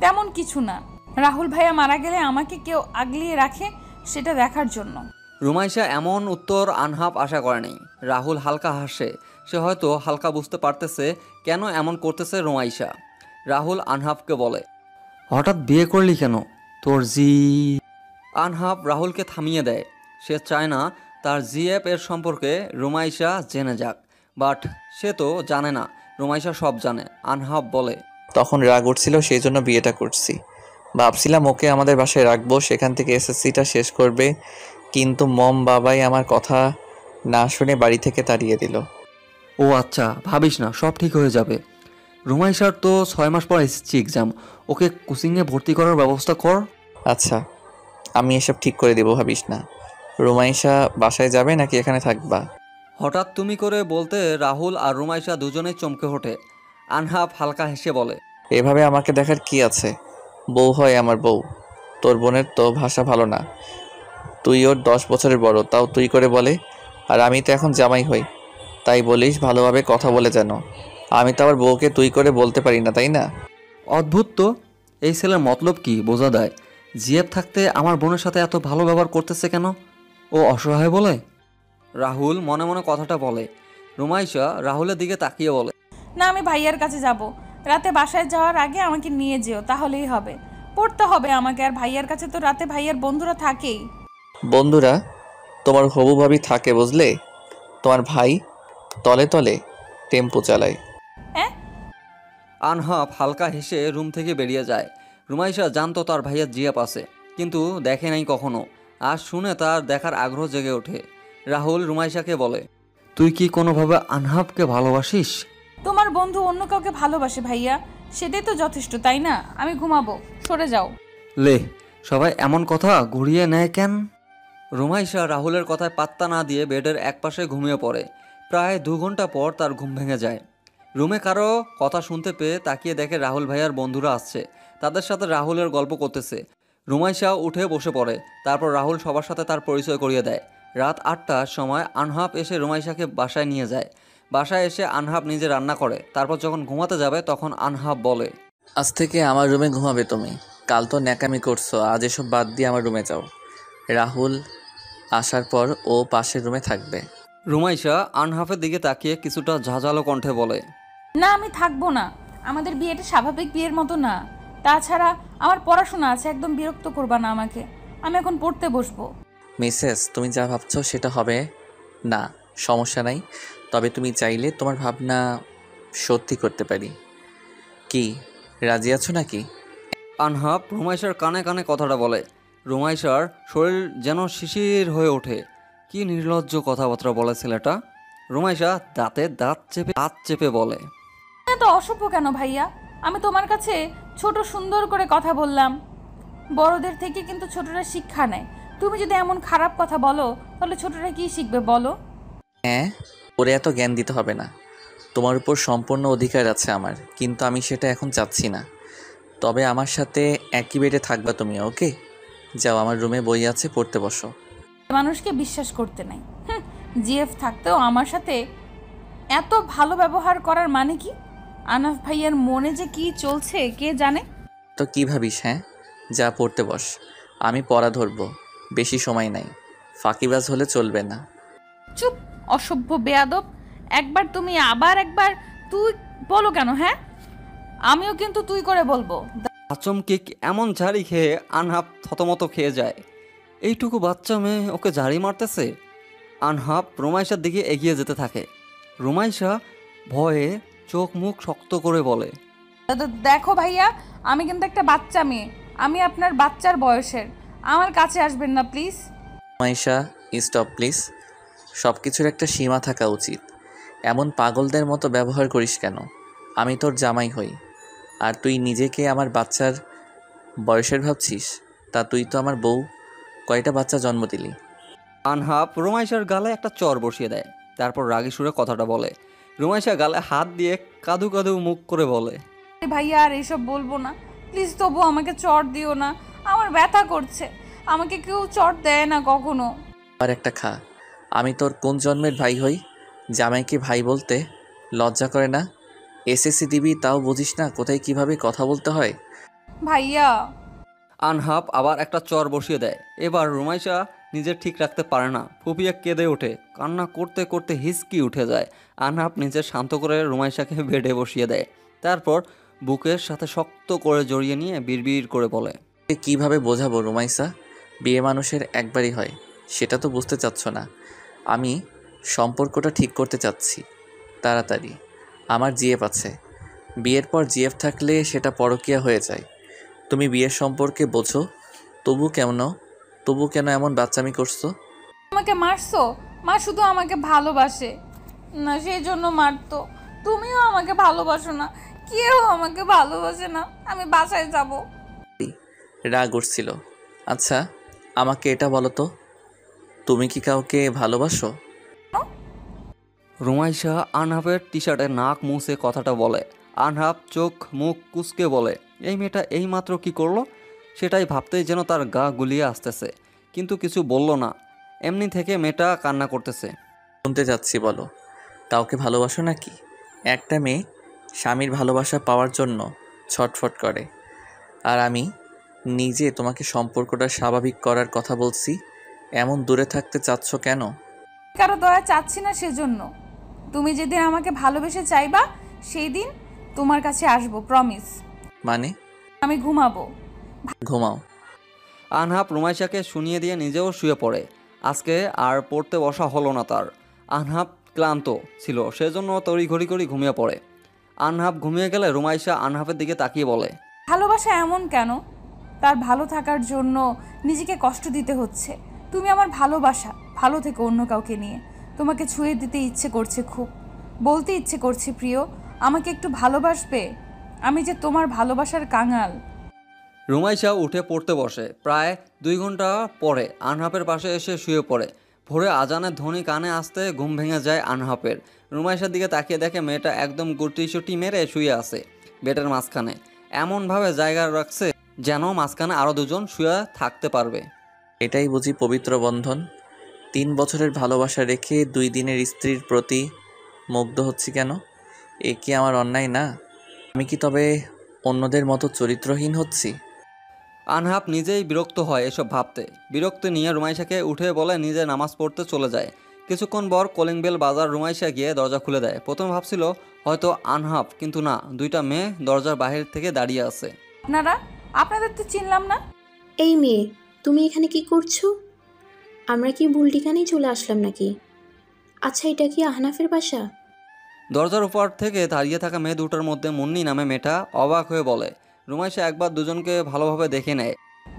তেমন কিছু না, রাহুল ভাইয়া মারা গেলে আমাকে কেউ আগলিয়ে রাখে সেটা দেখার জন্য। রুমাইশা এমন উত্তর আনহাব আশা করেনি। রাহুল হালকা হাসে। সে হয়তো হালকা বুঝতে পারতেছে কেন এমন করতেছে রুমাইশা। রাহুল আনহাবকে বলে, হঠাৎ বিয়ে করলি কেন? তোর আনহাব রাহুলকে থামিয়ে দেয়। সে চায় না তার জিএফ এর সম্পর্কে রুমাইশা জেনে যাক, বাট সে তো জানে না, রুমাইশা সব জানে। আনহাব বলে, তখন রাগ উঠছিল, সেই জন্য বিয়েটা করছি। ভাবছিলাম ওকে আমাদের বাসায় রাখবো, সেখান থেকে এসএসসিটা শেষ করবে, কিন্তু মম বাবাই আমার কথা না শুনে বাড়ি থেকে তাড়িয়ে দিল। ও আচ্ছা, ভাবিস না, সব ঠিক হয়ে যাবে। রুমাইশার তো 6 মাস পর এসএসসি এক্সাম, ওকে কোচিংয়ে ভর্তি করার ব্যবস্থা কর। আচ্ছা, আমি এসব ঠিক করে দেবো, ভাবিস না। রুমাইশা বাসায় যাবে নাকি এখানে থাকবা? হঠাৎ তুমি করে বলতে রাহুল আর রুমাইশা দুজনেই চমকে ওঠে। আনহাব হালকা হেসে বলে, এভাবে আমাকে দেখার কি আছে? বউ হয় আমার বউ। তোর বোনের তো ভাষা ভালো না, তুই ওর 10 বছরের বড়, তাও তুই করে বলে। আর আমি তো এখন জামাই হই, তাই বলিস ভালোভাবে কথা বলে যেন। আমি তো আবার বউকে তুই করে বলতে পারি না, তাই না? অদ্ভুত তো, এই ছেলের মতলব কি বোঝা দেয়? জিএফ থাকতে আমার বোনের সাথে এত ভালো ব্যবহার করতেছে কেন? ও অসহায় বলে? রাহুল মনে মনে কথাটা বলে। রুমাইশা রাহুলের দিকে তাকিয়ে বলে, না, আমি ভাইয়ার কাছে যাব। রাতে বাসায় যাওয়ার আগে আমাকে নিয়ে যেও, তাহলেই হবে। পড়তে হবে আমাকে, আর ভাইয়ার কাছে তো রাতে ভাইয়ার বন্ধুরা থাকেই। বন্ধুরা? তোমার হবু ভাবি থাকে বুঝলে। তোমার ভাই তলে তলে টেম্পো চালায়। হ্যাঁ? আনহাব হালকা হেসে রুম থেকে বেরিয়ে যায়। রুমাইশা জানতো তার ভাইয়ের জিএফ আছে, কিন্তু দেখে নাই কখনো। আজ শুনে তার দেখার আগ্রহ জেগে ওঠে। রাহুল রুমাইশাকে বলে, তুই কি কোনোভাবে আনহাবকে ভালোবাসিস? তোমার বন্ধু অন্য কাউকে ভালোবাসে ভাইয়া, সেটাই তো যথেষ্ট, তাই না? আমি ঘুমাবো, সরে যাও। লে, সবাই এমন কথা ঘুরিয়ে নেয় কেন? রুমাইশা রাহুলের কথায় পাত্তা না দিয়ে বেডের একপাশে ঘুমিয়ে পড়ে। প্রায় 2 ঘন্টা পর তার ঘুম ভেঙে যায়। রুমে কারো কথা শুনতে পেয়ে তাকিয়ে দেখে রাহুল ভাইয়ার বন্ধুরা আসছে। তাদের সাথে রাহুলের গল্প করতেছে। রুমাইশা উঠে বসে পড়ে। তারপর রাহুল সবার সাথে তার পরিচয় করিয়ে দেয়। রাত 8টার সময় আনহাব এসে রুমাইশাকে বাসায় নিয়ে যায়। বাসায় এসে আনহাব নিজে রান্না করে। তারপর যখন ঘুমাতে যাবে তখন আনহাব বলে, আজ থেকে আমার রুমে ঘুমাবে তুমি। কাল তো ন্যাকামি করছো, আজ এসব বাদ দিয়ে আমার রুমে যাও। রাহুল আসার পর ও পাশের রুমে থাকবে। রুমাইশা আনহাফের দিকে তাকিয়ে কিছুটা ঝাঁঝালো কণ্ঠে বলে, না, আমি থাকবো না। আমাদের বিয়েটা স্বাভাবিক বিয়ের মতো না। তাছাড়া আমার পড়াশোনা আছে, একদম বিরক্ত করবা না আমাকে। আমি এখন পড়তে বসবো। মিসেস, তুমি যা ভাবছো সেটা হবে না, সমস্যা নাই। তবে তুমি চাইলে তোমার ভাবনা সত্যি করতে পারি। কি রাজি আছো নাকি? আনহাব রুমাইশার কানে কানে কথাটা বলে। রুমাইশার শরীর যেন শিশির হয়ে ওঠে। কি নির্লজ্জ কথাবার্তা বলে ছেলেটা। রুমাইশা দাঁতে দাঁত চেপে বলে, এত অসভ্য কেন ভাইয়া? আমি তোমার কাছে ছোট সুন্দর করে কথা বললাম। বড়দের থেকে কিন্তু ছোটরা শিক্ষা নেয়। তুমি যদি এমন খারাপ কথা বলো, তাহলে ছোটরা কি শিখবে বলো? হ্যাঁ, ওরে এত জ্ঞান দিতে হবে না। তোমার উপর সম্পূর্ণ অধিকার আছে আমার, কিন্তু আমি সেটা এখন চাচ্ছি না। তবে আমার সাথে একই বেডে থাকবা তুমি, ওকে? যাও, আমার রুমে বই আছে, পড়তে বসো। মানুষকে বিশ্বাস করতে নাই। জিএফ থাকতেও আমার সাথে এত ভালো ব্যবহার করার মানে কি? আনাফ ভাইয়ার মনে যে কি চলছে কে জানে। তো কী ভাবিস? হ্যাঁ, যা পড়তে বস, আমি পড়া ধরবো। বেশি সময় নাই, ফাঁকিবাজ হলে চলবে না। চুপ, অসভ্য বেয়াদব। একবার তুমি আবার একবার তুই বলো কেন? হ্যাঁ, আমিও কিন্তু তুই করে বলবো। আচমকে এমন ঝাড়ি খেয়ে আনহাব থতমত খেয়ে যায়। এইটুকু বাচ্চা মেয়ে ওকে ঝাড়ি মারতেছে। আনহাব রুমাইশার দিকে এগিয়ে যেতে থাকে। রুমাইশা ভয়ে চোখ মুখ শক্ত করে বলে, দেখো ভাইয়া, আমি কিন্তু একটা বাচ্চা মেয়ে। আমি আপনার বাচ্চার বয়সের। আমার কাছে আসবেন না প্লিজ। Maisha, stop please. সব কিছুর একটা সীমা থাকা উচিত। এমন পাগলদের মতো ব্যবহার করিস কেন? আমি তোর জামাই হই, আর তুই নিজেকে আমার বাচ্চার বয়সের ভাবছিস? তা তুই তো আমার বউ, কয়টা বাচ্চা জন্ম দিলি? আনহাপ রুমাইশার গালে একটা চর বসিয়ে দেয়, তারপর রাগী সুরে কথাটা বলে। রুমাইশা গালে হাত দিয়ে কাঁদু কাঁদু মুখ করে বলে, ভাইয়া আর এইসব বলবো না, প্লিজ তবু আমাকে চট দিও না, আমার ব্যথা করছে। আমাকে কেউ চট দেয় না কখনো। আর একটা খা। আমি তোর কোন জন্মের ভাই হই? জামাইকে ভাই বলতে লজ্জা করে না? এসএসসি দিবি তাও বুঝিস না কোথায় কিভাবে কথা বলতে হয়? ভাইয়া আনহাপ আবার একটা চর বসিয়ে দেয়। এবার রুমাইশা নিজে ঠিক রাখতে পারে না, ফুপিয়ে কেঁদে ওঠে, কান্না করতে করতে হিসকি উঠে যায়। আনহাপ নিজে শান্ত করে রুমাইশাকে বেডে বসিয়ে দেয়, তারপর বুকের সাথে শক্ত করে জড়িয়ে নিয়ে বিড়বিড় করে বলে, কিভাবে বোঝাবো রুমাইসা? বিয়ে মানুষের একবারই হয়, সেটা তো বুঝতে চাচ্ছ না। আমি সম্পর্কটা ঠিক করতে চাচ্ছি তাড়াতাড়ি। আমার জিএফ আছে, বিয়ের পর জিএফ থাকলে সেটা পরকীয়া হয়ে যায়। তুমি বিয়ের সম্পর্কে বোঝো, তবু কেন এমন বাচ্চামি করছো? আমাকে মারছো? মা শুধু আমাকে ভালোবাসে না, সেই জন্য মারতো। তুমিও আমাকে ভালোবাসো না, কেউ আমাকে ভালোবাসে না। আমি বাসায় যাব। রাগ উঠছিল। আচ্ছা, আমাকে এটা বলো তো, তুমি কি কাউকে ভালোবাসো? রুমাইশা আনহাফের টি শার্টে নাক মুছে কথাটা বলে। আনহাফ চোখ মুখ কুঁচকে বলে, এই মেয়েটা এইমাত্র কি করলো? সেটাই ভাবতেই যেন তার গা গুলিয়ে আসতেছে, কিন্তু কিছু বলল না। এমনি থেকে মেয়েটা কান্না করতেছে। শুনতে যাচ্ছি, বলো, কাউকে ভালোবাসো নাকি? একটা মেয়ে স্বামীর ভালোবাসা পাওয়ার জন্য ছটফট করে, আর আমি নিজে তোমাকে সম্পর্কটা স্বাভাবিক করার কথা বলছি। এমন দূরে থাকতে চাচ্ছ কেন? কারো দয়া চাচ্ছি না, সেজন্য। তুমি যেদিন আমাকে ভালোবেসে চাইবা সেই দিন তোমার কাছে আসবো, প্রমিস। মানে? আমি ঘুমাবো। ঘুমাও। আনহাপ রুমাইশাকে শুনিয়ে দিয়ে নিজেও শুয়ে পড়ে। আজকে আর পড়তে বসা হলো না তার। আনহাপ ক্লান্ত ছিল, সেজন্য তড়িঘড়ি করে ঘুমিয়ে পড়ে। আনহাপ ঘুমিয়ে গেলে রুমাইশা আনহাপের দিকে তাকিয়ে বলে, ভালোবাসা এমন কেন? তার ভালো থাকার জন্য নিজেকে কষ্ট দিতে হচ্ছে। তুমি আমার ভালোবাসা, ভালো থেকে অন্য কাউকে নিয়ে। তোমাকে ছুঁয়ে দিতে ইচ্ছে করছে, খুব বলতে ইচ্ছে করছে, প্রিয় আমাকে একটু ভালোবাসবে। আমি যে তোমার ভালোবাসার কাঙাল। রুমাইশা উঠে পড়তে বসে। প্রায় 2 ঘন্টা পরে আনহাপের পাশে এসে শুয়ে পড়ে। ভোরে আজানের ধ্বনি কানে আসতে ঘুম ভেঙে যায় আনহাপের। রুমাইশার দিকে তাকিয়ে দেখে মেয়েটা একদম গুটিসুটি মেরে শুয়ে আছে বেডের মাঝখানে। এমনভাবে জায়গা রাখছে যেন মাঝখানে আরও 2 জন শুয়ে থাকতে পারবে। এটাই বুঝি পবিত্র বন্ধন? 3 বছরের ভালোবাসা রেখে 2 দিনের স্ত্রীর প্রতি মুগ্ধ হচ্ছি কেন? এ কি আমার অন্যায় না? আমি কি তবে অন্যদের মতো চরিত্রহীন হচ্ছি? আনহাপ নিজেই বিরক্ত হয় এসব ভাবতে। বিরক্ত নিয়ে রুমাইশাকে উঠে বলে নিজে নামাজ পড়তে চলে যায়। কিছুক্ষণ পর কলিং বেল বাজার। রুমাইশা গিয়ে দরজা খুলে দেয়। প্রথম ভাবছিল হয়তো আনহাপ, কিন্তু না, 2টা মেয়ে দরজার বাহির থেকে দাঁড়িয়ে আছে। আপনাদের তো চিনলাম না। এই মেয়ে, তুমি এখানে কি করছো? আমরা কি ভুল ঠিকানায় চলে আসলাম নাকি? আচ্ছা, এটা কি আহনাফের বাসা? দরজার উপর থেকে দাঁড়িয়ে থাকা মেয়ে দুটোর মধ্যে মুন্নি নামে মেয়েটা অবাক হয়ে বলে। রুমাইশা একবার দুজনকে ভালোভাবে দেখে নেয়।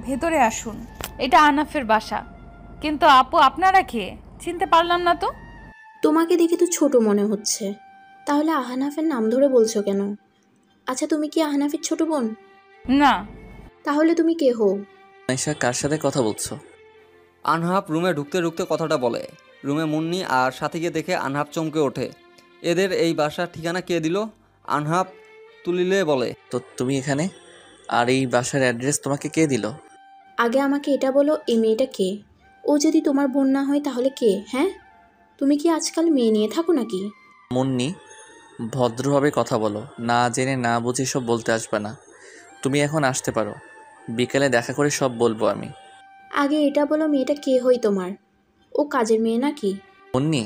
ভেতরে আসুন, এটা আনাফের বাসা। কিন্তু আপু, আপনারা কে? চিনতে পারলাম না তো। তোমাকে দেখে তো ছোট মনে হচ্ছে, তাহলে আহনাফের নাম ধরে বলছো কেন? আচ্ছা, তুমি কি আহনাফের ছোট বোন? না। তাহলে তুমি কে হো? আয়েশা, কার সাথে কথা বলছো? আনহাপ রুমে ঢুকতে ঢুকতে কথাটা বলে। রুমে মুন্নি আর সাথীকে দেখে আনহাপ চমকে ওঠে। এদের এই বাসার ঠিকানা কে দিল? আনহাপ তুলিলে বলে, তো তুমি এখানে, আর এই বাসার অ্যাড্রেস তোমাকে কে দিল? আগে আমাকে এটা বলো, এই মেয়েটা কে? ও যদি তোমার বোন না হয় তাহলে কে? হ্যাঁ, তুমি কি আজকাল মেয়ে নিয়ে থাকো নাকি? মুন্নি, ভদ্রভাবে কথা বলো, না জেনে না বুঝে সব বলতে আসবে না। তুমি এখন আসতে পারো, বিকেলে দেখা করে সব বলবো আমি। আগে এটা বলো, মেয়েটা কে হই তোমার? ও কাজের মেয়ে নাকি? মুন্নি,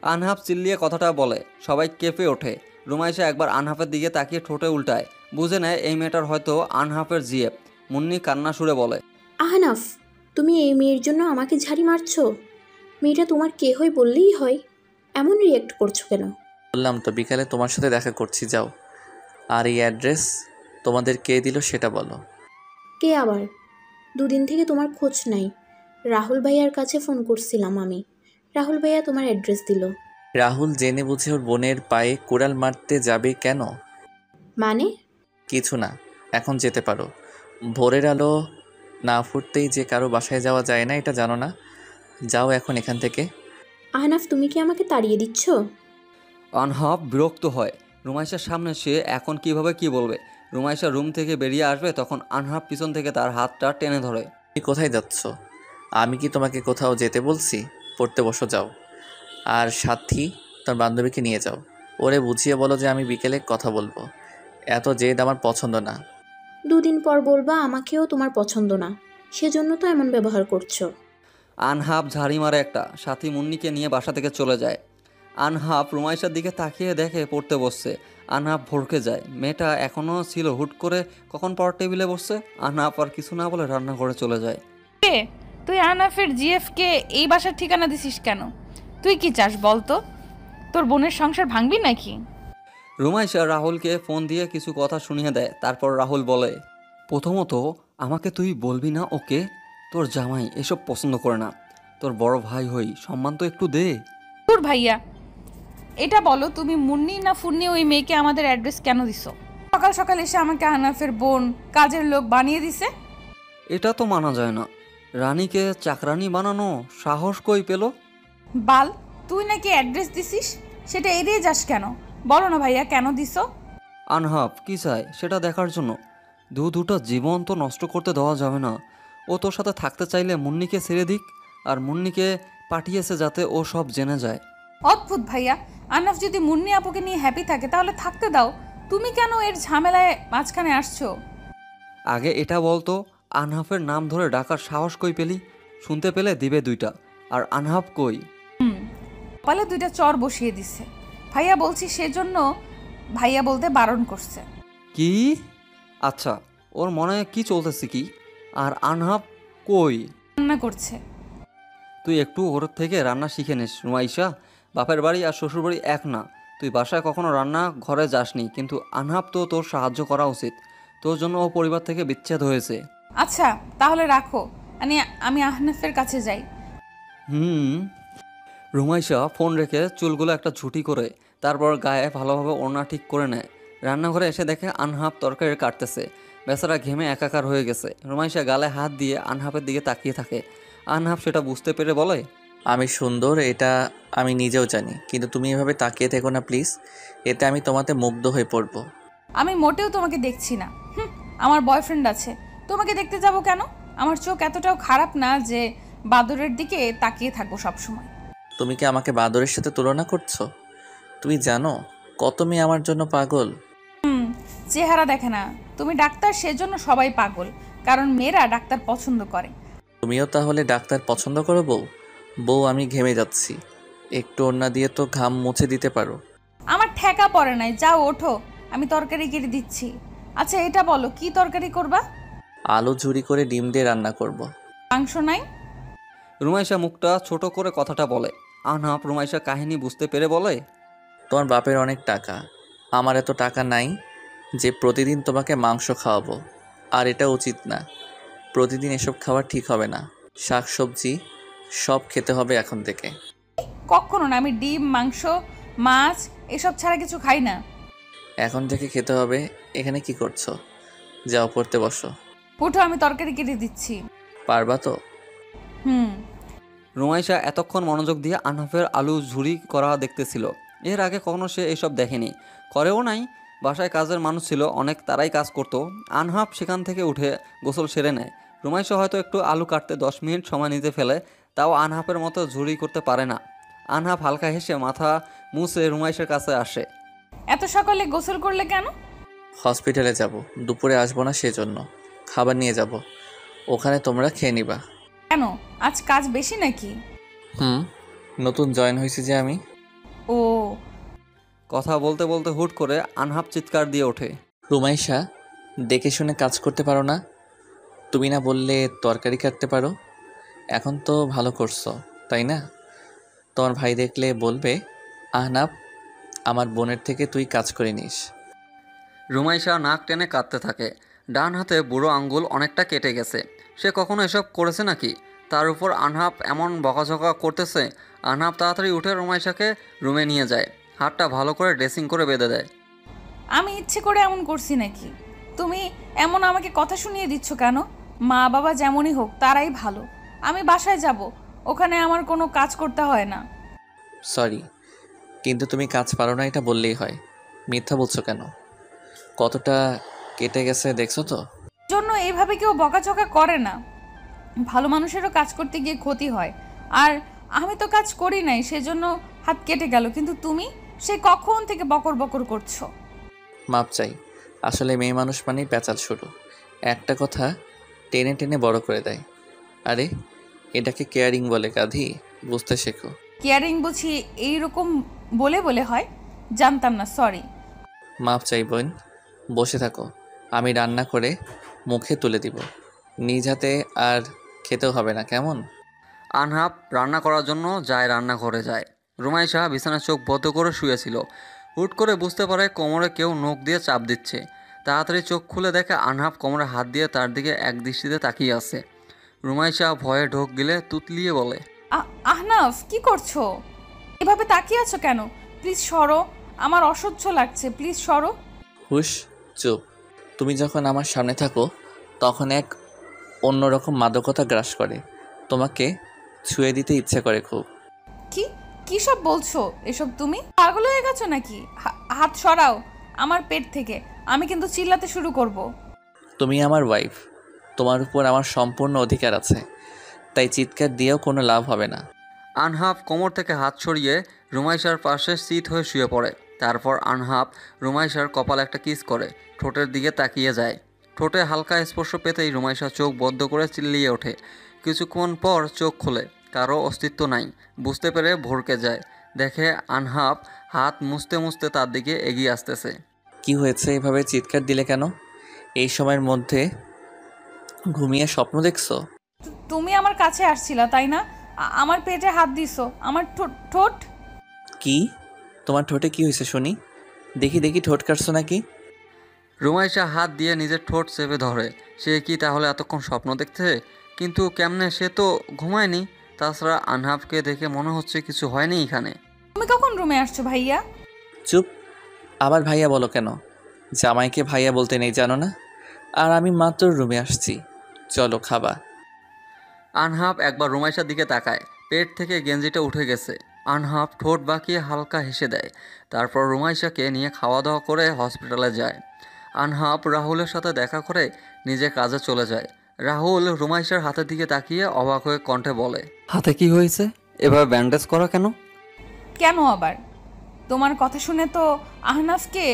আনহাপ চিল্লিয়ে কথাটা বলে। সবাই কেঁপে ওঠে। রুমাইশা একবার আনহাফের দিকে তাকিয়ে ঠোঁটে উল্টায়, বুঝে নেয় এই মেয়েটার হয়তো আনহাফের জিএফ। মুন্নি কান্না সুরে বলে, আহনাফ, তুমি এই মেয়ের জন্য আমাকে ঝাড়ি মারছো? মেয়েটা তোমার কে হয় বললেই হয়, এমন রিয়েক্ট করছো কেন? বললাম তো বিকালে তোমার সাথে দেখা করছি, যাও। আর এই অ্যাড্রেস তোমাদের কে দিল সেটা বলো। কে আবার? দুদিন থেকে তোমার খোঁজ নাই। রাহুল ভাইয়ার কাছে ফোন করছিলাম আমি, রাহুল ভাইয়া তোমার অ্যাড্রেস দিল। রাহুল জেনে বুঝে ওর বোনের পায়ে কুড়াল মারতে যাবে কেন? মানে? কিছু না, এখন যেতে পারো। ভোরের আলো না ফুটতেই যে কারো বাসায় যাওয়া যায় না, এটা জানো না? যাও এখন এখান থেকে। আহনাফ, তুমি কি আমাকে তাড়িয়ে দিচ্ছ? আনহাব বিরক্ত হয়। রুমাইশার সামনে সে এখন কিভাবে কি বলবে। রুমাইশা রুম থেকে বেরিয়ে আসবে, তখন আনহাব পিছন থেকে তার হাতটা টেনে ধরে। তুমি কোথায় যাচ্ছ? আমি কি তোমাকে কোথাও যেতে বলছি? পড়তে বসো যাও। আর সাথী তার বান্ধবীকে নিয়ে যাও। ওরে বুঝিয়ে বলো যে আমি বিকেলে কথা বলবো। এত জেদ আমার পছন্দ না। 2 দিন পর বলবা আমাকেও তোমার পছন্দ না, সেজন্য তো এমন ব্যবহার করছো। আনহাব ঝাড়ি মারে একটা। সাথী মুন্নিকে নিয়ে বাসা থেকে চলে যায়। আনহাব রুমাইশার দিকে তাকিয়ে দেখে পড়তে বসছে। আনহাব ভড়কে যায়। মেয়েটা এখনও ছিল, হুট করে কখন পড়ার টেবিলে বসছে। আনহাব আর কিছু না বলে রান্নাঘরে চলে যায়। কে তুই আহনাফের জিএফকে এই বাসার ঠিকানা দিছিস কেন? তুই কি চাস বল তো? তোর বোনের সংসার ভাঙবি নাকি? রুমাইশা রাহুলকে ফোন দিয়ে কিছু কথা শুনিয়ে দেয়। তারপর রাহুল বলে, প্রথমত আমাকে তুই বলবি না ওকে? তোর জামাই এসব পছন্দ করে না। তোর বড় ভাই হই, সম্মান তো একটু দে। তোর ভাইয়া, এটা বলো তুমি মুন্নি না ফুন্নি ওই মেয়েকে আমাদের অ্যাড্রেস কেন দিছো? সকাল সকাল এসে আমাকে আহনাফের বোন কাজের লোক বানিয়ে দিছে। এটা তো মানা যায় না। রানীকে চাকরানি বানানো সাহস কই পেল? বাল, তুই নাকি অ্যাড্রেস দিছিস, সেটা এড়িয়ে যাস কেন? বলো না ভাইয়া কেন দিছো? আনহাব কি চায় সেটা দেখার জন্য। দুটা জীবন তো নষ্ট করতে দেওয়া যাবে না। ও তোর সাথে থাকতে চাইলে মুন্নিকে ছেড়ে দিক। আর মুন্নিকে পাঠিয়েছে যাতে ও সব জেনে যায়। অদ্ভুত ভাইয়া, আহনাফ যদি মুন্নি আপুকে নিয়ে হ্যাপি থাকে তাহলে থাকতে দাও। তুমি কেন এর ঝামেলায় মাঝখানে আসছো? আগে এটা বলতো, আনহাফের নাম ধরে ডাকার সাহস কই পেলি? শুনতে পেলে দিবে 2টা। আর আনহাফ কই? কপালে 2টা চর বসিয়ে দিছে। ভাইয়া বলছি সেজন্য ভাইয়া বলতে বারণ করছে। কি? আচ্ছা, ওর মনে কি চলতেছে কি? আর আনহাফ কই? রান্না করছে। তুই একটু ওর থেকে রান্না শিখে নিস রুমাইশা। বাপের বাড়ি আর শ্বশুর বাড়ি এক না। তুই বাসায় কখনো রান্না ঘরে যাসনি, কিন্তু আনহাব তো তোর সাহায্য করা উচিত। তোর জন্য ও পরিবার থেকে বিচ্ছেদ হয়েছে। আচ্ছা তাহলে রাখো, আমি আহনাফের কাছে যাই। হুম। রুমাইশা ফোন রেখে চুলগুলো একটা ঝুঁটি করে তারপর গায়ে ভালোভাবে ওড়না ঠিক করে নেয়। রান্নাঘরে এসে দেখে আনহাব তরকারি কাটতেছে। বেচারা ঘেমে একাকার হয়ে গেছে। রুমাইশা গালে হাত দিয়ে আনহাবের দিকে তাকিয়ে থাকে। আনহাব সেটা বুঝতে পেরে বলে, আমি সুন্দর, এটা আমি নিজেও জানি, কিন্তু তুমি এভাবে তাকিয়ে থেকো না প্লিজ। এতে আমি তোমাতে মুগ্ধ হয়ে পড়বো। আমি মোটেও তোমাকে দেখছি না। আমার বয়ফ্রেন্ড আছে, তোমাকে দেখতে যাব কেন? আমার চোখ এতটাও খারাপ না যে বাদরের দিকে তাকিয়ে থাকবো সবসময়। তুমি কি আমাকে বাদরের সাথে তুলনা করছো? তুমি জানো কত মেয়ে আমার জন্য পাগল? চেহারা দেখে না। তুমি ডাক্তার, সেজন্য সবাই পাগল, কারণ মেয়েরা ডাক্তার পছন্দ করে। তুমিও তাহলে ডাক্তার পছন্দ করো? বউ বউ আমি ঘেমে যাচ্ছি, একটু ওড়না দিয়ে তো ঘাম মুছে দিতে পারো। আমার ঠেকা পড়ে নাই, যাও ওঠো, আমি তরকারি কেটে দিচ্ছি। আচ্ছা এটা বলো কি তরকারি করবা? আলু ঝুরি করে ডিম দিয়ে রান্না করব। মাংস নাই? রুমাইশা মুখটা ছোট করে কথাটা বলে। আনহাব রুমাইশা কাহিনী বুঝতে পেরে বলে, তোমার বাপের অনেক টাকা, আমার এত টাকা নাই যে প্রতিদিন তোমাকে মাংস খাওয়াবো। আর এটা উচিত না, প্রতিদিন এসব খাওয়া ঠিক হবে না। শাক সবজি সব খেতে হবে এখন থেকে। কখনো না, আমি ডিম মাংস মাছ এসব ছাড়া কিছু খাই না। এখন থেকে খেতে হবে। এখানে কি করছো? যাও পড়তে বসো। উঠো, আমি তরকারি কেটে দিচ্ছি। পারবা তো? হুম। রুমাইশা এতক্ষণ মনোযোগ দিয়ে আনহাফের আলু ঝুরি করা দেখতেছিল। এর আগে কখনো সে এসব দেখেনি, করেও নাই। বাসায় কাজের মানুষ ছিল অনেক, তারাই কাজ করতো। আনহাফ সেখান থেকে উঠে গোসল সেরে নেয়। রুমাইশা হয়তো একটু আলু কাটতে 10 মিনিট সময় নিতে ফেলে, তাও আনহাফের মতো ঝুরি করতে পারে না। আনহাফ হালকা হেসে মাথা মুছে রুমাইশার কাছে আসে। এত সকালে গোসল করলে কেন? হসপিটালে যাব, দুপুরে আসবো না, সেজন্য খাবার নিয়ে যাব, ওখানে তোমরা খেয়ে নিবা। কেন, আজ কাজ বেশি নাকি? নতুন জয়েন হয়েছি যে আমি। ও। কথা বলতে বলতে হুট করে আনহাফ চিৎকার দিয়ে ওঠে। রুমাইশা, দেখে শুনে কাজ করতে পারো না? তুমি না বললে তরকারি কাটতে পারো? এখন তো ভালো করছো তাই না? তোমার ভাই দেখলে বলবে আহনাব আমার বোনের থেকে তুই কাজ করে নিস। রুমাইশা নাক টেনে কাঁদতে থাকে। ডান হাতে বুড়ো আঙ্গুল অনেকটা কেটে গেছে। সে কখনো এসব করেছে নাকি? তার উপর আনহাফ এমন বকাঝকা করতেছে। আহনাফ তাড়াতাড়ি উঠে রুমাইশাকে রুমে নিয়ে যায়, হাতটা ভালো করে ড্রেসিং করে বেঁধে দেয়। আমি ইচ্ছে করে এমন করছি নাকি? তুমি এমন আমাকে কথা শুনিয়ে দিচ্ছ কেন? মা বাবা যেমনই হোক তারাই ভালো। আমি বাসায় যাব, ওখানে আমার কোনো কাজ করতে হয় না। সরি, কিন্তু তুমি কাজ পারো না এটা বললেই হয়। মিথ্যা বলছো কেন? কতটা কেটে গেছে দেখছো তো? জন্য এইভাবে কেউ বকাঝকা করে না। ভালো মানুষেরও কাজ করতে গিয়ে ক্ষতি হয়। আর আমি তো কাজ করি নাই, সেজন্য হাত কেটে গেল, কিন্তু তুমি সে কখন থেকে বকর বকর করছো। মাপ চাই। আসলে মেয়ে মানুষ মানেই প্যাচাল শুরু, একটা কথা টেনে টেনে বড় করে দেয়। আরে এটাকে কেয়ারিং বলে গাধি, বুঝতে শেখো। কেয়ারিং বুঝি এইরকম বলে বলে হয়? জানতাম না, সরি। মাপ চাই বোন, বসে থাকো, আমি রান্না করে মুখে তুলে দিব। নিজ হাতে আর খেতেও হবে না, কেমন? আনহাব রান্না করার জন্য যায়, রান্নাঘরে যায়। রুমাইশা বিছানায় চোখ বদ্ধ করে শুয়েছিল। হুট করে বুঝতে পারে কোমরে কেউ নখ দিয়ে চাপ দিচ্ছে। তাড়াতাড়ি চোখ খুলে দেখে আনহাব কোমরে হাত দিয়ে তার দিকে এক দৃষ্টিতে তাকিয়ে আছে। রুমাইশা ভয়ে ঢোক গিলে তুতলিয়ে বলে, আহনাফ, কি করছো? এভাবে তাকিয়ে আছো কেন? প্লিজ সরো, আমার অসহ্য লাগছে, প্লিজ সরো। হুশ, চুপ। তুমি যখন আমার সামনে থাকো তখন এক অন্যরকম মাদকতা গ্রাস করে, তোমাকে ছুঁয়ে দিতে ইচ্ছে করে খুব। কি কি সব বলছো এসব? তুমি পাগল হয়ে গেছো নাকি? হাত সরাও আমার পেট থেকে, আমি কিন্তু চিল্লাতে শুরু করব। তুমি আমার ওয়াইফ, তোমার উপর আমার সম্পূর্ণ অধিকার আছে, তাই চিৎকার দিয়েও কোনো লাভ হবে না। আনহাব কোমর থেকে হাত সরিয়ে রুমাইশার পাশে সিট হয়ে শুয়ে পড়ে। তারপর আনহাব রুমাইশার কপালে একটা কিস করে ঠোঁটের দিকে তাকিয়ে যায়। ঠোঁটে হালকা স্পর্শ পেতেই রুমাইশা চোখ বদ্ধ করে চিল্লিয়ে ওঠে। কিছুক্ষণ পর চোখ খোলে, কারো অস্তিত্ব নাই। বুঝতে পেরে ভরকে যায়, দেখে আনহাব হাত মুছতে মুছতে তার দিকে এগিয়ে আসতেছে। কি হয়েছে, এভাবে চিৎকার দিলে কেন? এই সময়ের মধ্যে ঘুমিয়ে স্বপ্ন দেখছো? তুমি আমার কাছে আসছিলা তাই না? আমার পেটে হাত দিছো, আমার ঠোঁট। কি? তোমার ঠোঁটে কি হয়েছে শুনি? দেখি দেখি, ঠোঁট কাটছো নাকি? রুমাইশা হাত দিয়ে নিজের ঠোঁট চেপে ধরে। সে কি তাহলে এতক্ষণ স্বপ্ন দেখছে? কিন্তু কেমনে, সে তো ঘুমায়নি। তাছাড়া আনহাবকে দেখে মনে হচ্ছে কিছু হয়নি এখানে। তুমি কখন রুমে আসছো ভাইয়া? চুপ, আবার ভাইয়া বলো কেন? জামাইকে ভাইয়া বলতে নেই জানো না? আর আমি মাত্র রুমে আসছি, চলো খাবা। আনহাব একবার রুমাইশার দিকে তাকায়, পেট থেকে গেঞ্জিটা উঠে গেছে। আনহাব ঠোঁট বাঁকিয়ে হালকা হেসে দেয়। তারপর রুমাইশাকে নিয়ে খাওয়া দাওয়া করে হসপিটালে যায়। আনহাব রাহুলের সাথে দেখা করে নিজে কাজে চলে যায়। রাহুল রুমাইশার হাতের দিকে তাকিয়ে অবাক হয়ে কণ্ঠে বলে, হাতে কি হয়েছে? এভাবে ব্যান্ডেজ করা কেন? কেন আবার? তোমার কথা শুনে তো আহনাফকে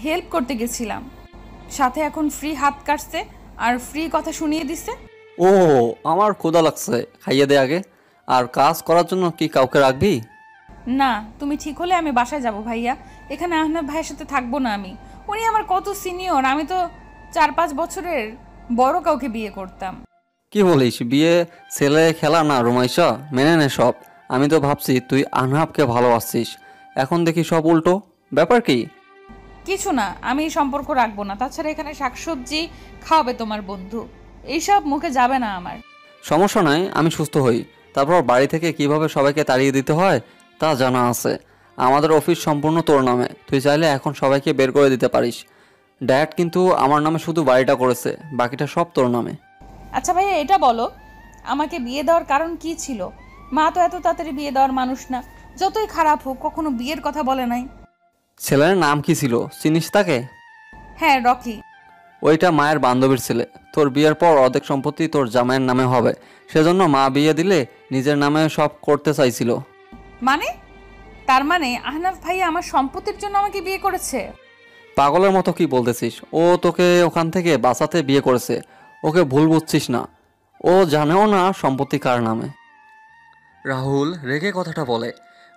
হেল্প করতে গেছিলাম, সাথে এখন ফ্রি হাত কাটছে আর ফ্রি কথা শুনিয়ে দিছে। ও, আমার ক্ষুধা লাগছে, খাইয়ে দে আগে। আর কাজ করার জন্য কি কাউকে রাখবি? না, তুমি ঠিক হলে আমি বাসায় যাব ভাইয়া। এখানে আহনাফ ভাইয়ের সাথে থাকবো না আমি। উনি আমার কত সিনিয়র, আমি তো 4-5 বছরের বড় কাউকে বিয়ে করতাম। কি বলিস? বিয়ে ছেলে খেলা না রুমাইশা, মেনে নে সব। আমি তো ভাবছি তুই আনহাবকে ভালোবাসিস, এখন দেখি সব উল্টো। ব্যাপার কি? কিছু না, আমি এই সম্পর্ক রাখবো না। তাছাড়া এখানে শাকসবজি খাওয়াবে তোমার বন্ধু, এইসব মুখে যাবে না আমার। সমস্যা নাই, আমি সুস্থ হই। তারপর বাড়ি থেকে কিভাবে সবাইকে তাড়িয়ে দিতে হয় তা জানা আছে। আমাদের অফিস সম্পূর্ণ তোর নামে, তুই চাইলে এখন সবাইকে বের করে দিতে পারিস। ড্যাড কিন্তু আমার নামে শুধু বাড়িটা করেছে, বাকিটা সব তোর নামে। আচ্ছা ভাইয়া, এটা বলো, আমাকে বিয়ে দেওয়ার কারণ কি ছিল? মা তো এত তাড়াতাড়ি বিয়ে দেওয়ার মানুষ না, যতই খারাপ হোক কখনো বিয়ের কথা বলে নাই। ছেলের নাম কি ছিল, চিনিস তাকে? হ্যাঁ, রকি। ওইটা মায়ের বান্ধবীর ছেলে। তোর বিয়ের পর অর্ধেক সম্পত্তি তোর জামাইয়ের নামে হবে, সেজন্য মা বিয়ে দিলে নিজের নামে সব করতে চাইছিল। মানে? তার মানে আহনাফ ভাইয়া আমার সম্পত্তির জন্য আমাকে বিয়ে করেছে? পাগলের মতো কি বলতেছিস? ও তোকে ওখান থেকে বাঁচাতে বিয়ে করেছে, ওকে ভুল বুঝছিস না। ও জানেও না সম্পত্তি কার নামে। রাহুল রেগে কথাটা বলে।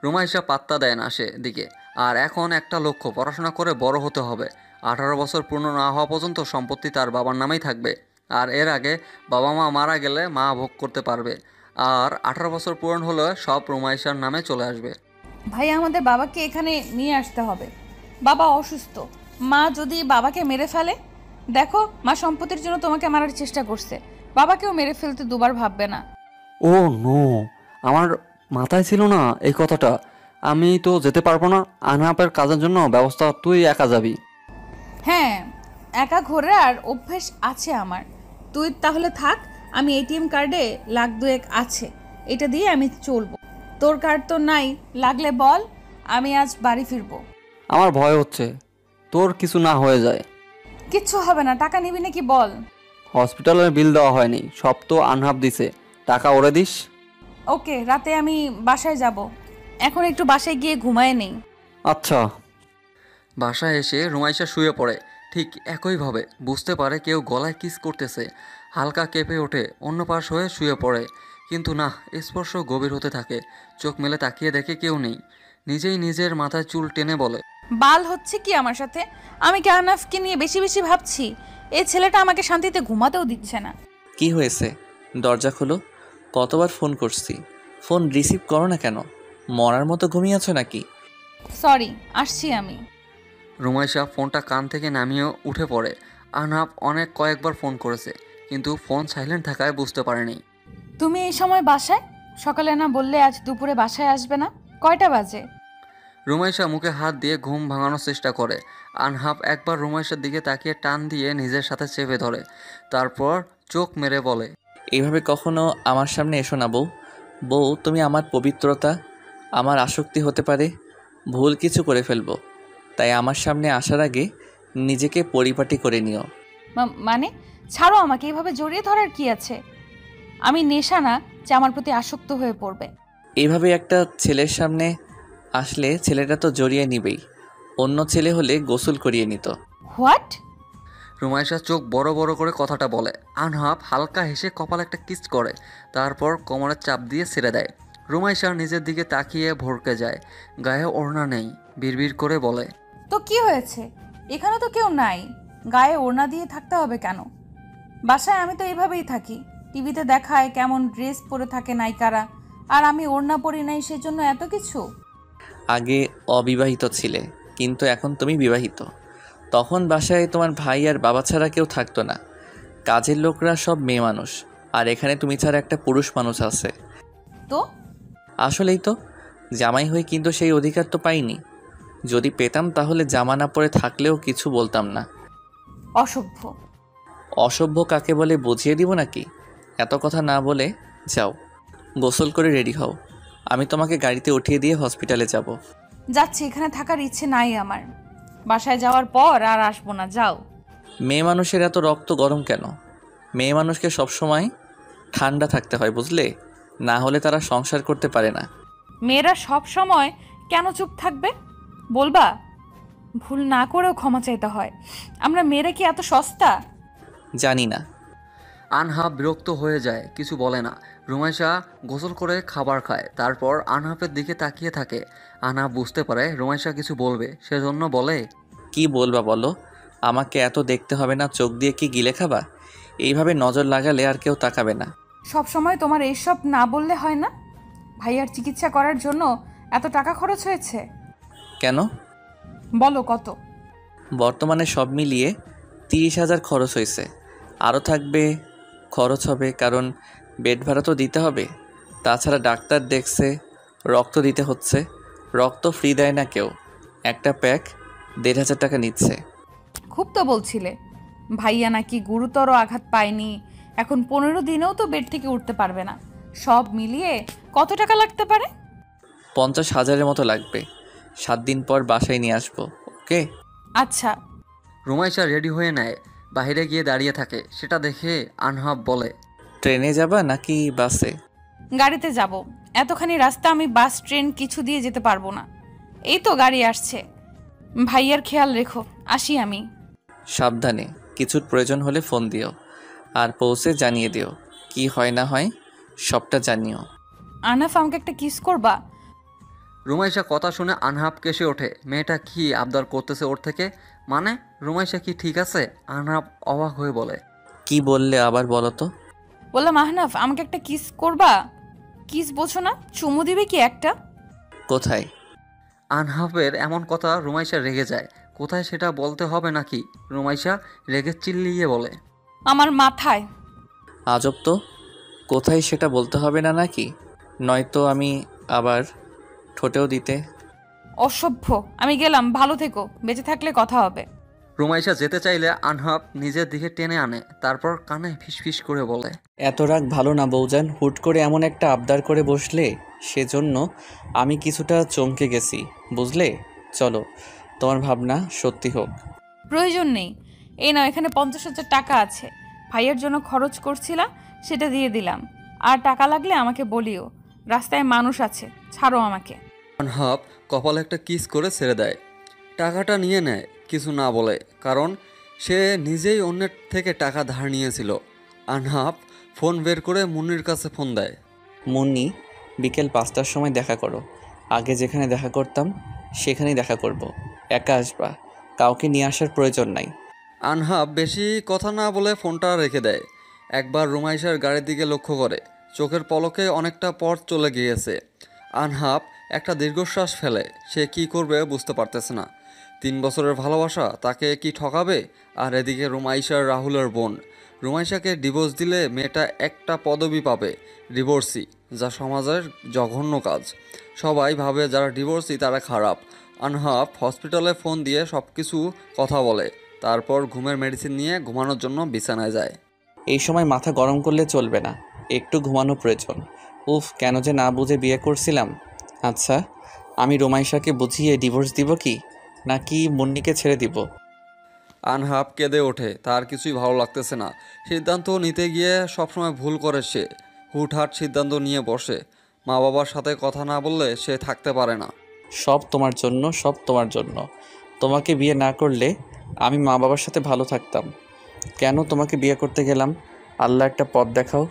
রুমাইশা পাত্তা দেয় না সে দিকে। আর এখন একটা লক্ষ্য, পড়াশোনা করে বড় হতে হবে। 18 বছর পূর্ণ না হওয়া পর্যন্ত সম্পত্তি তার বাবার নামেই থাকবে। আর এর আগে বাবা মা মারা গেলে মা ভোগ করতে পারবে। আর 18 বছর পূরণ হলে সব রুমাইশার নামে চলে আসবে। ভাইয়া, আমাদের বাবাকে এখানে নিয়ে আসতে হবে। বাবা অসুস্থ, মা যদি বাবাকে মেরে ফেলে? দেখো, মা সম্পত্তির জন্য তোমাকে মারার চেষ্টা করছে, বাবাকেও মেরে ফেলতে দুবার ভাববে না। ও নো, আমার মাথায় ছিল না এই কথাটা। আমি তো যেতে পারবো না, আনহাপের কাজের জন্য ব্যবস্থা তুই একা যাবি। হ্যাঁ, একা ঘোরার অভ্যেস আছে আমার। তুই তাহলে থাক, আমি এটিএম কার্ডে লাখ দুয়েক আছে, এটা দিয়ে আমি চলবো। তোর কার্ড তো নাই, লাগলে বল, আমি আজ বাড়ি ফিরবো। আমার ভয় হচ্ছে তোর কিছু না হয়ে যায়। কিচ্ছু হবে না, টাকা নিবি নাকি বল। হসপিটালের বিল দেওয়া হয়নি, সব তো আনহাপ দিছে, টাকা ওরে দিস। ওকে, রাতে আমি বাসায় যাব, এখন একটু বাসায় গিয়ে ঘুমায় নেই। আচ্ছা। বাসায় এসে রুমাইশা শুয়ে পড়ে। ঠিক একইভাবে বুঝতে পারে কেউ গলায় কিস করতেছে, হালকা কেঁপে ওঠে, অন্য পাশ হয়ে শুয়ে পড়ে। কিন্তু না, স্পর্শ গভীর হতে থাকে। চোখ মেলে তাকিয়ে দেখে কেউ নেই। নিজেই নিজের মাথায় চুল টেনে বলে, বাল হচ্ছে কি আমার সাথে? আমি কি আহনাফকে নিয়ে বেশি বেশি ভাবছি? এই ছেলেটা আমাকে শান্তিতে ঘুমাতেও দিচ্ছে না। কি হয়েছে? দরজা খোলো। কতবার ফোন করছি, ফোন রিসিভ করো না কেন? মরার মতো ঘুমিয়ে আছো নাকি? সরি, আসছি আমি। রুমাইশা ফোনটা কান থেকে নামিয়ে উঠে পড়ে। আনহাপ কয়েকবার ফোন করেছে, কিন্তু ফোন সাইলেন্ট থাকায় বুঝতে পারেনি। তুমি এই সময় বাসায়? সকালে না বললে আজ দুপুরে বাসায় আসবে না? কয়টা বাজে? রুমাইশা মুখে হাত দিয়ে ঘুম ভাঙানোর চেষ্টা করে। আনহাপ একবার রুমাইশার দিকে তাকিয়ে টান দিয়ে নিজের সাথে চেপে ধরে, তারপর চোখ মেরে বলে, এইভাবে কখনো আমার সামনে এসো না বউ। বউ, তুমি আমার পবিত্রতা, আমার আসক্তি হতে পারে। ভুল কিছু করে ফেলবো, তাই আমার সামনে আসার আগে নিজেকে পরিপাটি করে নিও। মানে ছাড়ো আমাকে, এভাবে জড়িয়ে ধরার কি আছে? আমি নেশা না যে আমার প্রতি আসক্ত হয়ে পড়বে। এইভাবে একটা ছেলের সামনে আসলে ছেলেটা তো জড়িয়ে নিবেই। অন্য ছেলে হলে গোসল করিয়ে নিত। হোয়াট? রুমাইশা চোখ বড় বড় করে কথাটা বলে। আনহাপ হালকা হেসে কপালে একটা কিস করে, তারপর কোমরে চাপ দিয়ে ছেড়ে দেয়। রুমাইশা নিজের দিকে তাকিয়ে ভরকে যায়। গায়ে ওড়না নেই, বিড়বিড় করে বলে, তো কি হয়েছে? এখানে তো কেউ নাই, গায়ে ওড়না দিয়ে থাকতে হবে কেন? বাসায় আমি তো এইভাবেই থাকি। টিভিতে দেখায় কেমন ড্রেস পরে থাকে নায়িকারা, আর আমি ওড়না পরি নাই, সেজন্য এত কিছু? আগে অবিবাহিত ছিলে, কিন্তু এখন তুমি বিবাহিত। তখন বাসায় তোমার ভাই আর বাবা ছাড়া কেউ থাকতো না। কাজের লোকরা সব মেয়ে মানুষ, আর এখানে তুমি ছাড়া একটা পুরুষ মানুষ আছে। তো আসলেই তো, জামাই হয়ে কিন্তু সেই অধিকার তো পাইনি। যদি পেতাম তাহলে জামা না পরে থাকলেও কিছু বলতাম না। অসভ্য। অসভ্য কাকে বলে বুঝিয়ে দিব নাকি? এত কথা না বলে যাও, গোসল করে রেডি হও। আমি তোমাকে গাড়িতে উঠিয়ে দিয়ে হসপিটালে যাব। যাচ্ছি, এখানে থাকার ইচ্ছে নাই আমার। বাসায় যাওয়ার পর আর আসবো না, যাও। মেয়ে মানুষের এত রক্ত গরম কেন? মেয়ে মানুষকে সবসময় ঠান্ডা থাকতে হয়, বুঝলে? না হলে তারা সংসার করতে পারে না। মেয়েরা সব সময় কেন চুপ থাকবে বলবা? ভুল না করেও ক্ষমা চাইতে হয়। আমরা মেয়েরা কি এত সস্তা? জানি না। আনহাপ বিরক্ত হয়ে যায়, কিছু বলে না। রুমাইশা গোসল করে খাবার খায়, তারপর আনহাপের দিকে তাকিয়ে থাকে। আনহাপ বুঝতে পারে রুমাইশা কিছু বলবে, সেজন্য বলে, কি বলবা বলো? আমাকে এত দেখতে হবে না, চোখ দিয়ে কি গিলে খাবা? এইভাবে নজর লাগালে আর কেউ তাকাবে না। সব সময় তোমার এইসব না বললে হয় না? ভাইয়ার চিকিৎসা করার জন্য এত টাকা খরচ হয়েছে। কেন? বলো কত? বর্তমানে সব মিলিয়ে 30,000 খরচ হয়েছে। আরও থাকবে, খরচ হবে, কারণ বেড ভাড়া তো দিতে হবে। তাছাড়া ডাক্তার দেখছে, রক্ত দিতে হচ্ছে। রক্ত ফ্রি দেয় না কেউ। একটা প্যাক 1,500 টাকা নিচ্ছে। খুব তো বলছিলে ভাইয়া নাকি গুরুতর আঘাত পায়নি, এখন 15 দিনেও তো বেড থেকে উঠতে পারবে না। সব মিলিয়ে কত টাকা লাগতে পারে? 50,000-এর মতো লাগবে। 7 দিন পর বাসায় নিয়ে আসবো, ওকে? আচ্ছা। রুমাইশা রেডি হয়ে নেয়, বাইরে গিয়ে দাঁড়িয়ে থাকে। সেটা দেখে আনহাপ বলে, ট্রেনে যাবা নাকি বাসে? গাড়িতে যাব। এতখানি রাস্তা আমি বাস ট্রেন কিছু দিয়ে যেতে পারবো না। এই তো গাড়ি আসছে। ভাইয়ার খেয়াল রেখো, আসি আমি। সাবধানে, কিছুর প্রয়োজন হলে ফোন দিও, আর পৌঁছে জানিয়ে দিও। কি হয় না হয় সবটা জানিও। আনাফ, আমাকে একটা কিস করবা? রুমাইশা কথা শুনে আনহাপ কেসে ওঠে। মেয়েটা কি আবদার করতেছে ওর থেকে? মানে রুমাইশা কি ঠিক আছে? আনহাপ অবাক হয়ে বলে, কি বললে আবার বলো তো? বললাম আহনাফ, আমাকে একটা কিস করবা? কিস বোঝো না? চুমু দিবে কি একটা? কোথায়? আনহাপের এমন কথা রুমাইশা রেগে যায়। কোথায় সেটা বলতে হবে নাকি? রুমাইশা রেগে চিল্লিয়ে বলে, আমার মাথায়। আজব তো, কোথায় সেটা বলতে হবে না নাকি? নয়তো আমি আবার ঠোঁটেও দিতে। অসভ্য, আমি গেলাম, ভালো থেকো, বেঁচে থাকলে কথা হবে। রুমাইশা যেতে চাইলে আনহাব নিজের দিকে টেনে আনে, তারপর কানে ফিসফিস করে বলে, এত রাগ ভালো না বৌজান, হুট করে এমন একটা আবদার করে বসলে, সেজন্য আমি কিছুটা চমকে গেছি, বুঝলে? চলো, তোমার ভাবনা সত্যি হোক। প্রয়োজন নেই, এই নাও, এখানে 50,000 টাকা আছে, ভাইয়ের জন্য খরচ করছিলাম, সেটা দিয়ে দিলাম। আর টাকা লাগলে আমাকে বলিও, রাস্তায় মানুষ আছে, ছাড়ো আমাকে। আনহাব কপালে একটা কিস করে ছেড়ে দেয়। টাকাটা নিয়ে নেয় কিছু না বলে, কারণ সে নিজেই অন্যের থেকে টাকা ধার নিয়েছিল। আনহাব ফোন বের করে মুন্নির কাছে ফোন দেয়। মুন্নি, বিকেল 5টার সময় দেখা করো। আগে যেখানে দেখা করতাম সেখানেই দেখা করব। একা আসবা, কাউকে নিয়ে আসার প্রয়োজন নাই। আনহাব বেশি কথা না বলে ফোনটা রেখে দেয়। একবার রুমাইশার গাড়ির দিকে লক্ষ্য করে, চোখের পলকে অনেকটা পথ চলে গিয়েছে। আনহাব একটা দীর্ঘশ্বাস ফেলে। সে কি করবে বুঝতে পারতেছে না। 3 বছরের ভালোবাসা তাকে কি ঠকাবে? আর এদিকে রুমাইশার রাহুলের বোন। রুমাইশাকে ডিভোর্স দিলে মেয়েটা একটা পদবি পাবে, ডিভোর্সি, যা সমাজের জঘন্য কাজ। সবাই ভাবে যারা ডিভোর্সি তারা খারাপ। আনহাব হসপিটালে ফোন দিয়ে সব কিছু কথা বলে, তারপর ঘুমের মেডিসিন নিয়ে ঘুমানোর জন্য বিছানায় যায়। এই সময় মাথা গরম করলে চলবে না, একটু ঘুমানো প্রয়োজন। উফ, কেন যে না বুঝে বিয়ে করছিলাম। আচ্ছা, আমি রোমাইশাকে বুঝিয়ে ডিভোর্স দিব কি, নাকি মুন্নিকে ছেড়ে দিব? আনহাব কেঁদে ওঠে, তার কিছুই ভালো লাগতেছে না। সিদ্ধান্ত নিতে গিয়ে সবসময় ভুল করে সে। হুটহাট সিদ্ধান্ত নিয়ে বসে। মা বাবার সাথে কথা না বললে সে থাকতে পারে না। সব তোমার জন্য, সব তোমার জন্য। তোমাকে বিয়ে না করলে আমি মা বাবার সাথে ভালো থাকতাম। কেন তোমাকে বিয়ে করতে গেলাম? আল্লাহ একটা পথ দেখাও।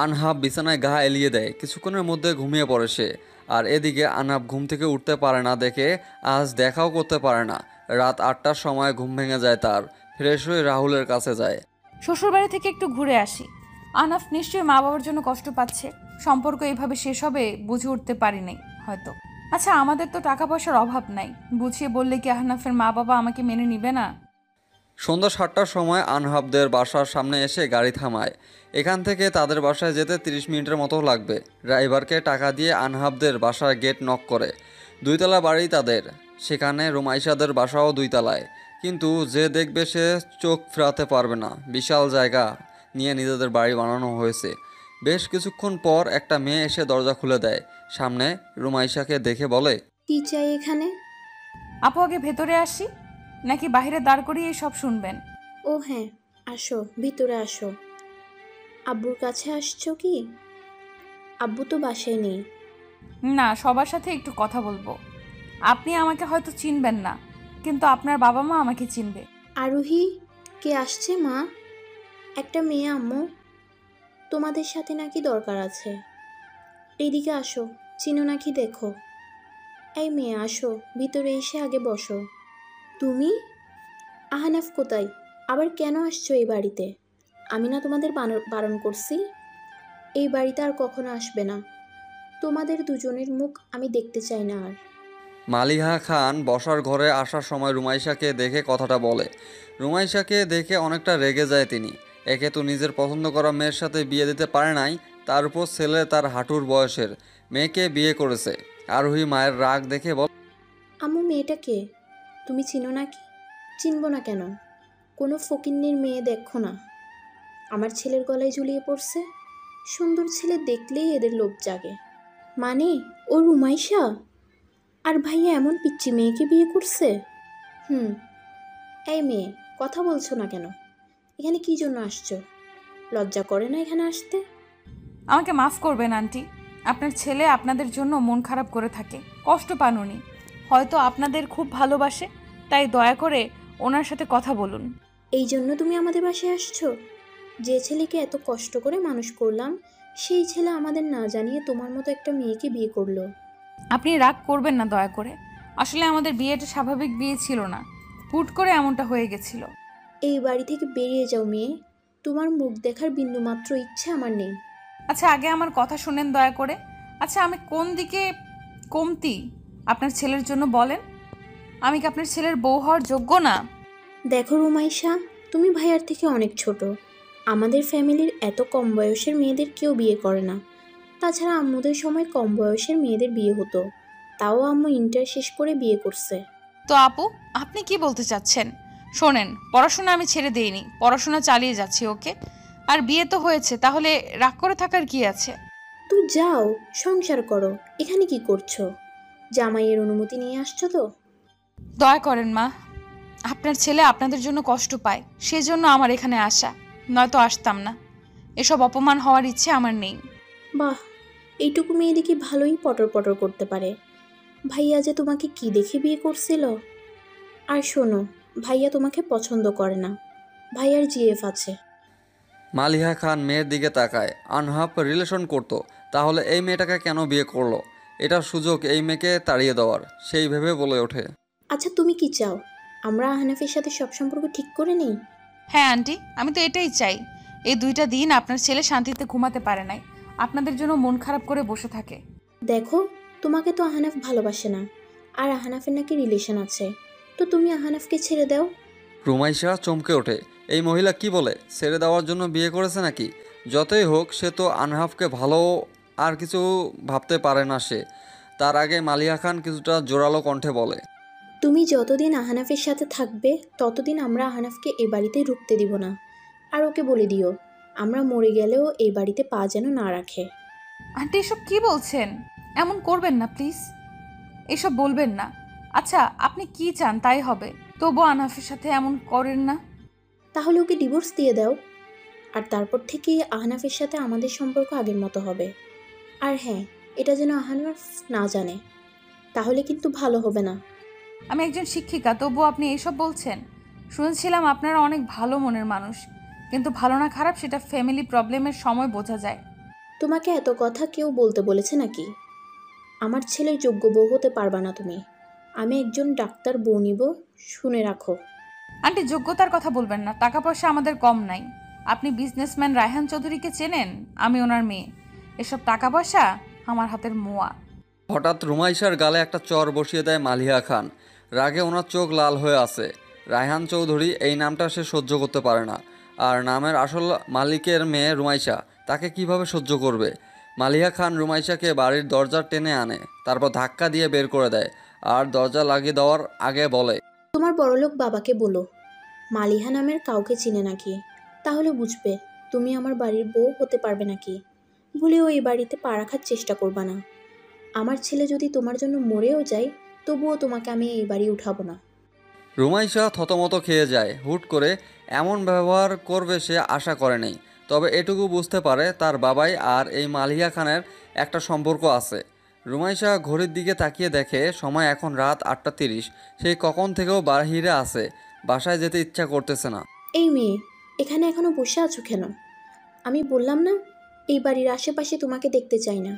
আনহাব বিছানায় গা এলিয়ে দেয়। কিছুক্ষণের মধ্যে ঘুমিয়ে পড়ে সে। আর এদিকে আনহাব ঘুম থেকে উঠতে পারে না দেখে আজ দেখাও করতে পারে না। রাত 8টার সময় ঘুম ভেঙে যায় তার। ফ্রেশ হয়ে রাহুলের কাছে যায়। শ্বশুরবাড়ি থেকে একটু ঘুরে আসি। আনাফ নিশ্চয়ই মা বাবার জন্য কষ্ট পাচ্ছে, সম্পর্ক এইভাবে শেষ হবে বুঝে উঠতে পারি নাই হয়তো। আচ্ছা, আমাদের তো টাকা পয়সার অভাব নাই, বুঝিয়ে বললে কি আহনাফের মা বাবা আমাকে মেনে নিবে না? সন্ধ্যা 7টার সময় আনহাবদের বাসার সামনে এসে গাড়ি থামায়। এখান থেকে তাদের বাসায় যেতে 30 মিনিটের মতো লাগবে। ড্রাইভারকে টাকা দিয়ে আনহাবদের বাসার গেট নক করে। 2তলা বাড়ি তাদের। সেখানে রুমাইশাদের বাসাও 2তলায়। কিন্তু যে দেখবে সে চোখ ফেরাতে পারবে না। বিশাল জায়গা নিয়ে নিজেদের বাড়ি বানানো হয়েছে। বেশ কিছুক্ষণ পর একটা মেয়ে এসে দরজা খুলে দেয়। সামনে রুমাইশাকে দেখে বলে, কি চাই এখানে? আপু, আগে ভেতরে আসি, নাকি বাইরে দাঁড় করিয়ে সব শুনবেন? ও হ্যাঁ, আসো, ভিতরে আসো। আব্বুর কাছে আসছো কি? আব্বু তো বাসায় নেই। না, সবার সাথে একটু কথা বলবো। আপনি আমাকে হয়তো চিনবেন না, কিন্তু আপনার বাবা মা আমাকে চিনবে। আরোহী, কে আসছে মা? একটা মেয়ে আম্মু, তোমাদের সাথে নাকি দরকার আছে। এইদিকে আসো, চিনো নাকি দেখো। এই মেয়ে আসো, ভিতরে এসে আগে বসো। তুমি? আহনাফ কোথায়? আবার কেন আসছো এই বাড়িতে? আমি না তোমাদের বারণ করছি? এই বাড়িতে আর কখনো আসবে না। তোমাদের দুজনের মুখ আমি দেখতে চাই না আর। মালিহা খান বসার ঘরে আসার সময় রুমাইশাকে দেখে কথাটা বলে। রুমাইশাকে দেখে অনেকটা রেগে যায় তিনি। একে তো নিজের পছন্দ করা মেয়ের সাথে বিয়ে দিতে পারে নাই, তার উপর ছেলে তার হাঁটুর বয়সের মেয়েকে বিয়ে করেছে। আরোহী মায়ের রাগ দেখে বলে, আম্মু, মেয়েটা কে? তুমি চিনো নাকি? চিনবো না কেন? কোনো ফকিন্নির মেয়ে দেখো না আমার ছেলের গলায় ঝুলিয়ে পড়ছে। সুন্দর ছেলে দেখলেই এদের লোভ জাগে। মানে ও রুমাইশা? আর ভাইয়া এমন পিচ্চি মেয়েকে বিয়ে করছে? এই মেয়ে, কথা বলছো না কেন? এখানে কি জন্য আসছো? লজ্জা করে না এখানে আসতে? আমাকে মাফ করবেন আন্টি, আপনার ছেলে আপনাদের জন্য মন খারাপ করে থাকে, কষ্ট পান উনি, হয়তো আপনাদের খুব ভালোবাসে, তাই দয়া করে ওনার সাথে কথা বলুন। এই জন্য তুমি আমাদের বাসায় আসছো? যে ছেলেকে এত কষ্ট করে মানুষ করলাম, সেই ছেলে আমাদের না জানিয়ে তোমার মতো একটা মেয়েকে বিয়ে করলো। আপনি রাগ করবেন না দয়া করে, আসলে আমাদের বিয়েটা স্বাভাবিক বিয়ে ছিল না, হুট করে এমনটা হয়ে গেছিল। এই বাড়ি থেকে বেরিয়ে যাও মেয়ে, তোমার মুখ দেখার বিন্দুমাত্র ইচ্ছে আমার নেই। আচ্ছা, আগে আমার কথা শুনেন দয়া করে। আচ্ছা, আমি কোন দিকে কমতি আপনার ছেলের জন্য বলেন? আমি কি আপনার ছেলের বউ হওয়ার যোগ্য না? দেখো রুমাইশা, তুমি ভাইয়ার থেকে অনেক ছোট। আমাদের ফ্যামিলির এত কম বয়সের মেয়েদের কেউ বিয়ে করে না। তাছাড়া আম্মুদের সময় কম বয়সের মেয়েদের বিয়ে হতো, তাও আম্মু ইন্টার শেষ করে বিয়ে করছে। তো আপু, আপনি কি বলতে চাচ্ছেন? শোনেন, পড়াশোনা আমি ছেড়ে দেইনি, পড়াশোনা চালিয়ে যাচ্ছি, ওকে? আর বিয়ে তো হয়েছে, তাহলে রাগ করে থাকার কি আছে? তো যাও, সংসার করো। এখানে কি করছো? জামাইয়ের অনুমতি নিয়ে আসছো তো? দয়া করেন মা, আপনার ছেলে আপনাদের জন্য কষ্ট পায়, সেজন্য আমার এখানে আসা, নয়তো আসতাম না। এসব অপমান হওয়ার ইচ্ছে আমার নেই। বাহ, এইটুকু মেয়ে দেখি ভালোই পটর পটর করতে পারে। ভাইয়া যে তোমাকে কি দেখে বিয়ে করছিল? আর শোনো, ভাইয়া তোমাকে পছন্দ করে না, ভাইয়ার জিএফ আছে। মালিহা খান মেয়ের দিকে তাকায়। আনহাফ রিলেশন করতো, তাহলে এই মেয়েটাকে কেন বিয়ে করলো? এটার সুযোগ এই মেয়েকে তাড়িয়ে দেওয়ার, সেই ভেবে বলে ওঠে। আচ্ছা, তুমি কি চাও আমরা আহনাফের সাথে সব সম্পর্ক ঠিক করে নেই? হ্যাঁ আন্টি, আমি তো এটাই চাই। এই 2টা দিন আপনার ছেলে শান্তিতে ঘুমাতে পারে নাই, আপনাদের জন্য মন খারাপ করে বসে থাকে। দেখো, তোমাকে তো আহনাফ ভালোবাসে না, আর আহনাফের নাকি রিলেশন আছে, তো তুমি আহনাফকে ছেড়ে দাও। রুমাইশা চমকে ওঠে। এই মহিলা কি বলে? ছেড়ে দেওয়ার জন্য বিয়ে করেছে নাকি? যতই হোক, সে তো আনহাফকে ভালো আর কিছু ভাবতে পারে না সে। তার আগে মালিহা খান কিছুটা জোরালো কণ্ঠে বলে, তুমি যতদিন আহনাফের সাথে থাকবে ততদিন আমরা আহনাফকে এ বাড়িতে ঢুকতে দিব না। আর ওকে বলে দিও আমরা মরে গেলেও এই বাড়িতে পা যেন না রাখে। আন্টি এসব কি বলছেন? এমন করবেন না প্লিজ, এসব বলবেন না। আচ্ছা, আপনি কি চান তাই হবে, তবু আনাফের সাথে এমন করেন না। তাহলে ওকে ডিভোর্স দিয়ে দাও, আর তারপর থেকেই আহনাফের সাথে আমাদের সম্পর্ক আগের মতো হবে। আর হ্যাঁ, এটা যেন আহনাফ না জানে, তাহলে কিন্তু ভালো হবে না। আমি একজন শিক্ষিকা, তবু আপনি এইসব বলছেন? শুনেছিলাম আপনারা অনেক ভালো মনের মানুষ, কিন্তু ভালো না খারাপ সেটা ফ্যামিলি প্রবলেমের সময় বোঝা যায়। তোমাকে এত কথা কেউ বলতে বলেছে নাকি? আমার ছেলের যোগ্য বউ হতে পারবা না তুমি। আমি একজন ডাক্তার বউ নিব, শুনে রাখো। আন্টি যোগ্যতার কথা বলবেন না, টাকা পয়সা আমাদের কম নাই। আপনি বিজনেসম্যান রায়হান চৌধুরীকে চেনেন? আমি ওনার মেয়ে। এসব টাকা পয়সা আমার হাতের মোয়া। হঠাৎ রুমাইশার গালে একটা চর বসিয়ে দেয় মালিহা খান। রাগে ওনার চোখ লাল হয়ে আসে। রায়হান চৌধুরী এই নামটা সে সহ্য করতে পারে না। আর নামের আসল মালিকের মেয়ে রুমাইশা, তাকে কিভাবে সহ্য করবে? মালিহা খান রুমাইশাকে বাড়ির দরজা টেনে আনে, তারপর ধাক্কা দিয়ে বের করে দেয়। আর দরজা লাগিয়ে দেওয়ার আগে বলে, তোমার বড়লোক বাবাকে বলো মালিহা নামের কাউকে চিনে নাকি, তাহলে বুঝবে তুমি আমার বাড়ির বউ হতে পারবে নাকি। ভুলেও এই বাড়িতে পা রাখার চেষ্টা করবা না। আমার ছেলে যদি তোমার জন্য মরেও যায়, তবুও তোমাকে আমি এই বাড়ি উঠাবো না। রুমাইশা থতমত খেয়ে যায়। হুট করে এমন ব্যবহার করবে সে আশা করেনি। তবে এটুকু বুঝতে পারে তার বাবাই আর এই মালিহা খানের একটা সম্পর্ক আছে। রুমাইশা ঘড়ির দিকে তাকিয়ে দেখে সময় এখন রাত 8:30। সেই কখন থেকেও বাহিরে আছে, বাসায় যেতে ইচ্ছা করতেছে না। এই মেয়ে, এখানে এখনো বসে আছো কেন? আমি বললাম না এই বাড়ির আশেপাশে তোমাকে দেখতে চাই না।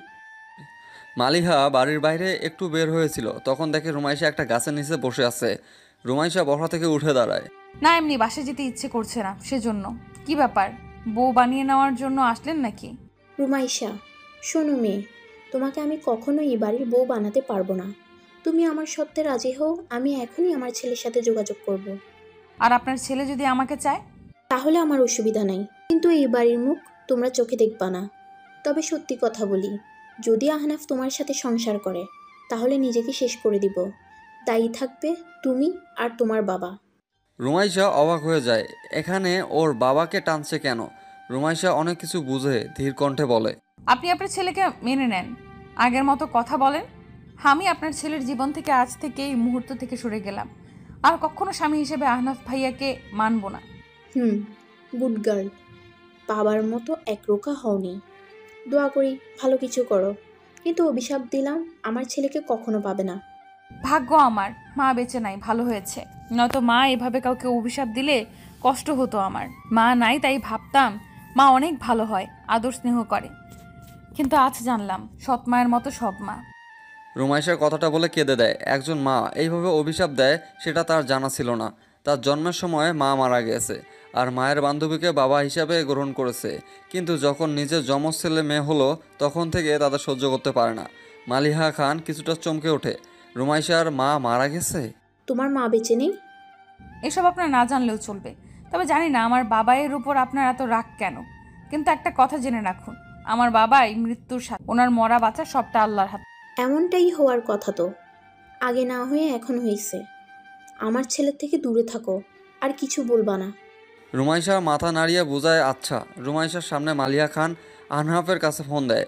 মালিহা বাড়ির বাইরে একটু বের হয়েছিল, তখন দেখে রুমাইশা একটা গাছের নিচে বসে আছে। রুমাইশা বসা থেকে উঠে দাঁড়ায়। না, এমনি বাসে যেতে ইচ্ছে করছে না, সেজন্য। কি ব্যাপার, বউ বানিয়ে নেওয়ার জন্য আসলেন নাকি? রুমাইশা, শোনো মেয়ে, তোমাকে আমি কখনো এই বাড়ির বউ বানাতে পারবো না। তুমি আমার সত্ত্বে রাজি হও, আমি এখনই আমার ছেলের সাথে যোগাযোগ করব। আর আপনার ছেলে যদি আমাকে চায়? তাহলে আমার অসুবিধা নাই, কিন্তু এই বাড়ির মুখ তোমরা চোখে দেখবা না। তবে সত্যি কথা বলি, যদি আহনাফ তোমার সাথে সংসার করে তাহলে নিজেকে শেষ করে দিব। দায়ী থাকবে তুমি আর তোমার বাবা। রুমাইশা অবাক হয়ে যায়, এখানে ওর বাবাকে টানছে কেন? রুমাইশা অনেক কিছু বুঝে ধীর কণ্ঠে বলে, আপনি আপনার ছেলেকে মেনে নেন, আগের মতো কথা বলেন। আমি আপনার ছেলের জীবন থেকে আজ থেকে এই মুহূর্ত থেকে সরে গেলাম, আর কখনো স্বামী হিসেবে আহনাফ ভাইয়াকে মানব না। গুড গার্ল, বাবার মতো একরোখা হওনি। দোয়া করি ভালো কিছু করো, কিন্তু অভিশাপ দিলাম আমার ছেলেকে কখনো পাবে না। ভাগ্য আমার মা বেঁচে নাই, ভালো হয়েছে। নয়তো মা এভাবে কাউকে অভিশাপ দিলে কষ্ট হতো আমার। মা নাই তাই ভাবতাম মা অনেক ভালো হয়, আদর স্নেহ করে, কিন্তু আজ জানলাম সৎ মায়ের মতো সব মা। রুমাইশার কথাটা বলে কেঁদে দেয়। একজন মা এইভাবে অভিশাপ দেয় সেটা তার জানা ছিল না। তার জন্মের সময় মা মারা গেছে, আর মায়ের বান্ধবীকে বাবা হিসাবে গ্রহণ করেছে। কিন্তু যখন নিজের যমজ ছেলে মেয়ে হলো, তখন থেকে তাদের সহ্য করতে পারে না। মালিহা খান কিছুটা চমকে ওঠে। রুমাইশার মা মারা গেছে? তোমার মা বেঁচে নেই? এসব আপনার না জানলেও চলবে। তবে জানি না আমার বাবাইয়ের উপর আপনার এত রাগ কেন, কিন্তু একটা কথা জেনে রাখুন, আমার বাবাই মৃত্যুর সাথে, ওনার মরা বাঁচা সবটা আল্লাহর হাতে। এমনটাই হওয়ার কথা তো, আগে না হয়ে এখন হয়েছে। আমার ছেলের থেকে দূরে থাকো, আর কিছু বলবা না। রুমাইশা মাথা নাড়িয়ে বোঝায় আচ্ছা। রুমাইশার সামনে মালিয়া খান আনহাফের কাছে ফোন দেয়।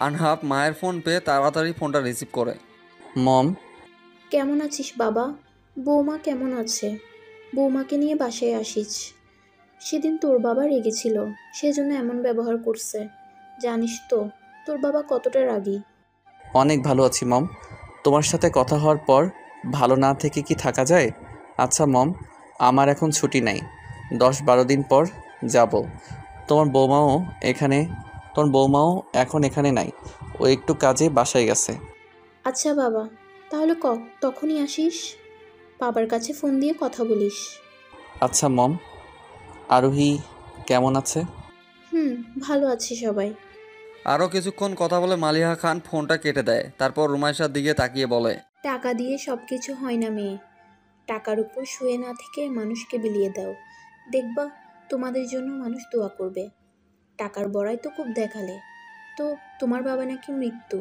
আনহাফ মায়ের ফোন পেয়ে তাড়াতাড়ি ফোনটা রিসিভ করে। মম, কেমন আছিস বাবা? বৌমা কেমন আছে? বৌমাকে নিয়ে বাসায় আসিস। সেদিন তোর বাবা রেগেছিল, সেজন্য এমন ব্যবহার করছে। জানিস তো তোর বাবা কতটা রাগী। অনেক ভালো আছি মম। তোমার সাথে কথা হওয়ার পর ভালো না থেকে কি থাকা যায়? আচ্ছা মম, আমার এখন ছুটি নাই, 10-12 দিন পর যাব। তোমার বৌমাও এখানে, তোমার বৌমাও এখন এখানে নাই, ও একটু কাজে বাসায় গেছে। আচ্ছা বাবা, তাহলে তখনই আসিস। বাবার কাছে ফোন দিয়ে কথা বলিস। আচ্ছা মম। আরোহী কেমন আছে? ভালো আছি সবাই। আরও কিছুক্ষণ কথা বলে মালিহা খান ফোনটা কেটে দেয়। তারপর রুমাইশার দিকে তাকিয়ে বলে, টাকা দিয়ে সব কিছু হয় না মেয়ে। টাকার উপর শুয়ে না থেকে মানুষকে বিলিয়ে দাও, দেখবা তোমাদের জন্য মানুষ দোয়া করবে। টাকার বড়াই তো খুব দেখালে। তো তোমার বাবা নাকি মৃত্যু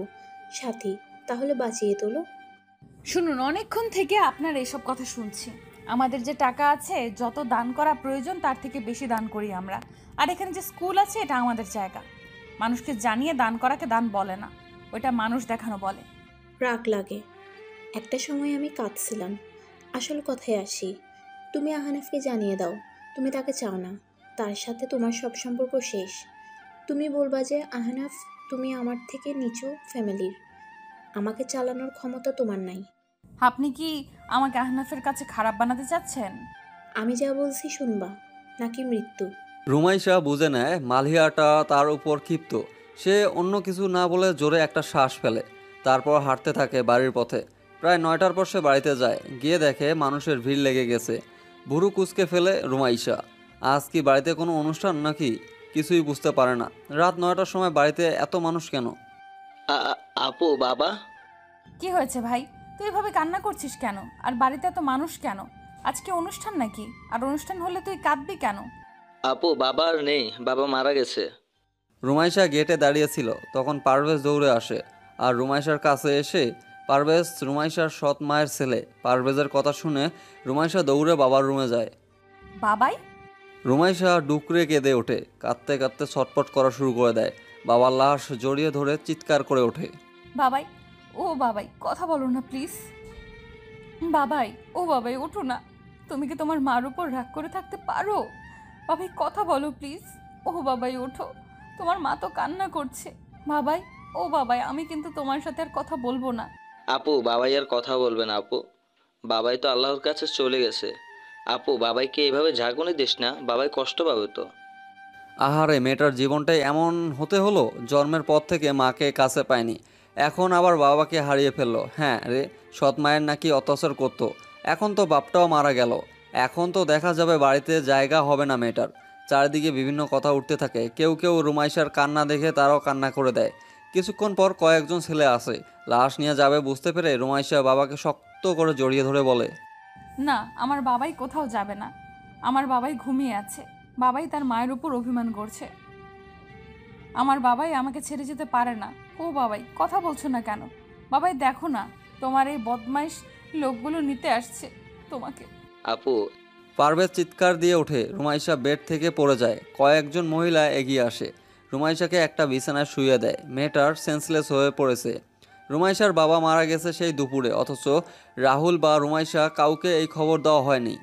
সাথী, তাহলে বাঁচিয়ে তোলো। শুনুন, অনেকক্ষণ থেকে আপনার এসব কথা শুনছি। আমাদের যে টাকা আছে, যত দান করা প্রয়োজন তার থেকে বেশি দান করি আমরা। আর এখানে যে স্কুল আছে, এটা আমাদের জায়গা। মানুষকে জানিয়ে দান করাকে দান বলে না, ওইটা মানুষ দেখানো বলে। রাগ লাগে। একটা সময় আমি কাঁদছিলাম। আসল কথায় আসি, তুমি আহনাফকে জানিয়ে দাও তুমি তাকে চাও না, তার সাথে তোমার সব সম্পর্ক শেষ। তুমি বলবা যে আহনাফ, তুমি আমার থেকে নিচু ফ্যামিলির, আমাকে চালানোর ক্ষমতা তোমার নাই। আপনি কি আমাকে আহনাফের কাছে খারাপ বানাতে চাচ্ছেন? আমি যা বলছি শুনবা, নাকি মৃত্যু? রুমাইশা বুঝে নেয় মালিয়াটা তার উপর ক্ষিপ্ত। সে অন্য কিছু না বলে জোরে একটা শ্বাস ফেলে। তারপর হাঁটতে থাকে বাড়ির পথে। প্রায় 9টার পর সে বাড়িতে যায়। গিয়ে দেখে মানুষের ভিড় লেগে গেছে। ভুরু কুচকে ফেলে রুমাইশা। আজ কি বাড়িতে কোনো অনুষ্ঠান নাকি? কিছুই বুঝতে পারে না। রাত 9টার সময় বাড়িতে এত মানুষ কেন? আপু, বাবা। কি হয়েছে ভাই? তুই এভাবে কান্না করছিস কেন? আর বাড়িতে এত মানুষ কেন? আজকে অনুষ্ঠান নাকি? আর অনুষ্ঠান হলে তুই কাঁদবি কেন? আপু, বাবা আর নেই, বাবা মারা গেছে। রুমাইশা গেটে দাঁড়িয়েছিল। তখন পারভেজ দৌড়ে আসে। আর রুমাইশার কাছে এসে, পারভেজ রুমাইশার সৎ মায়ের ছেলে। পারভেজের কথা শুনে রুমাইশা দৌড়ে বাবার রুমে যায়। বাবাই? রুমাইশা ডুকরে কেঁদে ওঠে। কাঁদতে কাঁদতে ছটপট করা শুরু করে দেয়। বাবার লাশ জড়িয়ে ধরে চিৎকার করে ওঠে। বাবাই, ও বাবাই, কথা বলো না প্লিজ। বাবাই, ও বাবাই, ওঠো না। তুমি কি তোমার মার উপর রাগ করে থাকতে পারো? বাবাই, কথা বলো প্লিজ। ও বাবাই, ওঠো। তোমার মা তো কান্না করছে। বাবাই, ও বাবাই, আমি কিন্তু তোমার সাথে আর কথা বলবো না। আপু, বাবাই আর কথা বলবে না আপু। বাবাই তো আল্লাহর কাছে চলে গেছে। আপু, বাবাইকে এইভাবে ঝাঁকুনি দিস না, বাবাই কষ্ট পাবে তো। আহারে, মেয়েটার জীবনটাই এমন হতে হলো। জন্মের পর থেকে মাকে কাছে পায়নি, এখন আবার বাবাকে হারিয়ে ফেললো। হ্যাঁ রে, সৎ মায়ের নাকি অত্যাচার করতো। এখন তো বাপটাও মারা গেল। এখন তো দেখা যাবে বাড়িতে জায়গা হবে না মেয়েটার। চারিদিকে বিভিন্ন কথা উঠতে থাকে। কেউ কেউ রুমাইশার কান্না দেখে তারাও কান্না করে দেয়। কিছুক্ষণ পর কয়েকজন ছেলে আসে। লাশ নিয়ে যাবে বুঝতে পেরে রুমাইশা বাবাকে শক্ত করে জড়িয়ে ধরে বলে, না, আমার বাবাই কোথাও যাবে না। আমার বাবাই ঘুমিয়ে আছে। বাবাই তার মায়ের উপর অভিমান করছে। আমার বাবাই আমাকে ছেড়ে যেতে পারে না। ও বাবাই, কথা বলছো না কেন? বাবাই, দেখো না, তোমার এই বদমাইশ লোকগুলো নিতে আসছে তোমাকে। আপু, পারভেজ চিৎকার দিয়ে ওঠে। রুমাইশা বেড থেকে পড়ে যায়। কয়েকজন মহিলা এগিয়ে আসে। রুমাইশাকে একটা বিছানায় শুইয়ে দেয়। মেয়েটার সেন্সলেস হয়ে পড়েছে। রুমাইশার বাবা মারা গেছে সেই দুপুরে, অথচ রাহুল বা রুমাইশা কাউকে এই খবর দেওয়া হয়নি।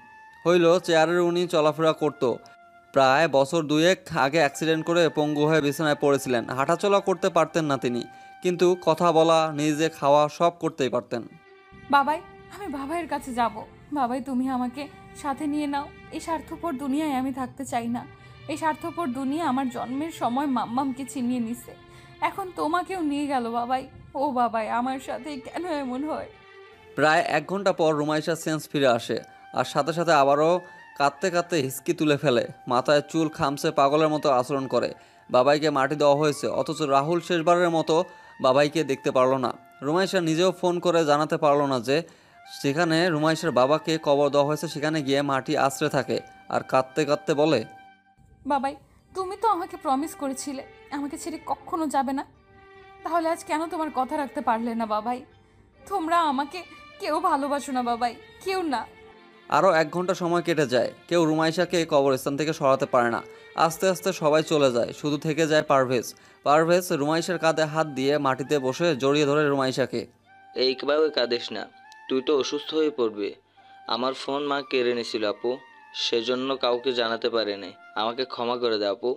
হইল চেয়ারের উনি চলাফেরা করতো। প্রায় বছর দুয়েক আগে অ্যাক্সিডেন্ট করে পঙ্গু হয়ে বিছানায় পড়েছিলেন। হাঁটাচলা করতে পারতেন না তিনি, কিন্তু কথা বলা, নিজে খাওয়া সব করতেই পারতেন। বাবাই, আমি বাবাইয়ের কাছে যাব। বাবাই, তুমি আমাকে সাথে নিয়ে নাও। এই স্বার্থপর দুনিয়ায় আমি থাকতে চাই না। এই স্বার্থপর দুনিয়া আমার জন্মের সময় মাম্মামকে ছিনিয়ে নিছে, এখন তোমাকেও নিয়ে গেল। বাবাই, ও বাবাই, আমার সাথে কেন এমন হয়? প্রায় 1 ঘন্টা পর রুমাইশার সেন্স ফিরে আসে। আর সাথে সাথে আবারও কাঁদতে কাঁদতে হিসকি তুলে ফেলে। মাথায় চুল খামছে, পাগলের মতো আচরণ করে। বাবাইকে মাটি দেওয়া হয়েছে, অথচ রাহুল শেষবারের মতো বাবাইকে দেখতে পারলো না। রুমাইশা নিজেও ফোন করে জানাতে পারলো না যে সেখানে রুমাইশার বাবাকে কবর দেওয়া হয়েছে। সেখানে গিয়ে মাটি আছড়ে থাকে আর কাঁদতে কাঁদতে বলে, বাবাই, তুমি তো আমাকে প্রমিস করেছিলে আমাকে ছেড়ে কখনো যাবে না, তাহলে আজ কেন তোমার কথা রাখতে পারলে না বাবাই? তোমরা আমাকে কেউ ভালোবাসো না বাবাই, কেউ না। আরও 1 ঘন্টা সময় কেটে যায়। কেউ রুমাইশাকে কবরস্থান থেকে সরাতে পারে না। আস্তে আস্তে সবাই চলে যায়, শুধু থেকে যায় পারভেজ। পারভেজ রুমাইশার কাঁধে হাত দিয়ে মাটিতে বসে জড়িয়ে ধরে রুমাইশাকে। এইভাবে কাঁদিস না, তুই তো অসুস্থ হয়ে পড়বি। আমার ফোন মা কেড়ে নিয়েছিল আপু, সেজন্য কাউকে জানাতে পারিনি। আমাকে ক্ষমা করে দে আপু।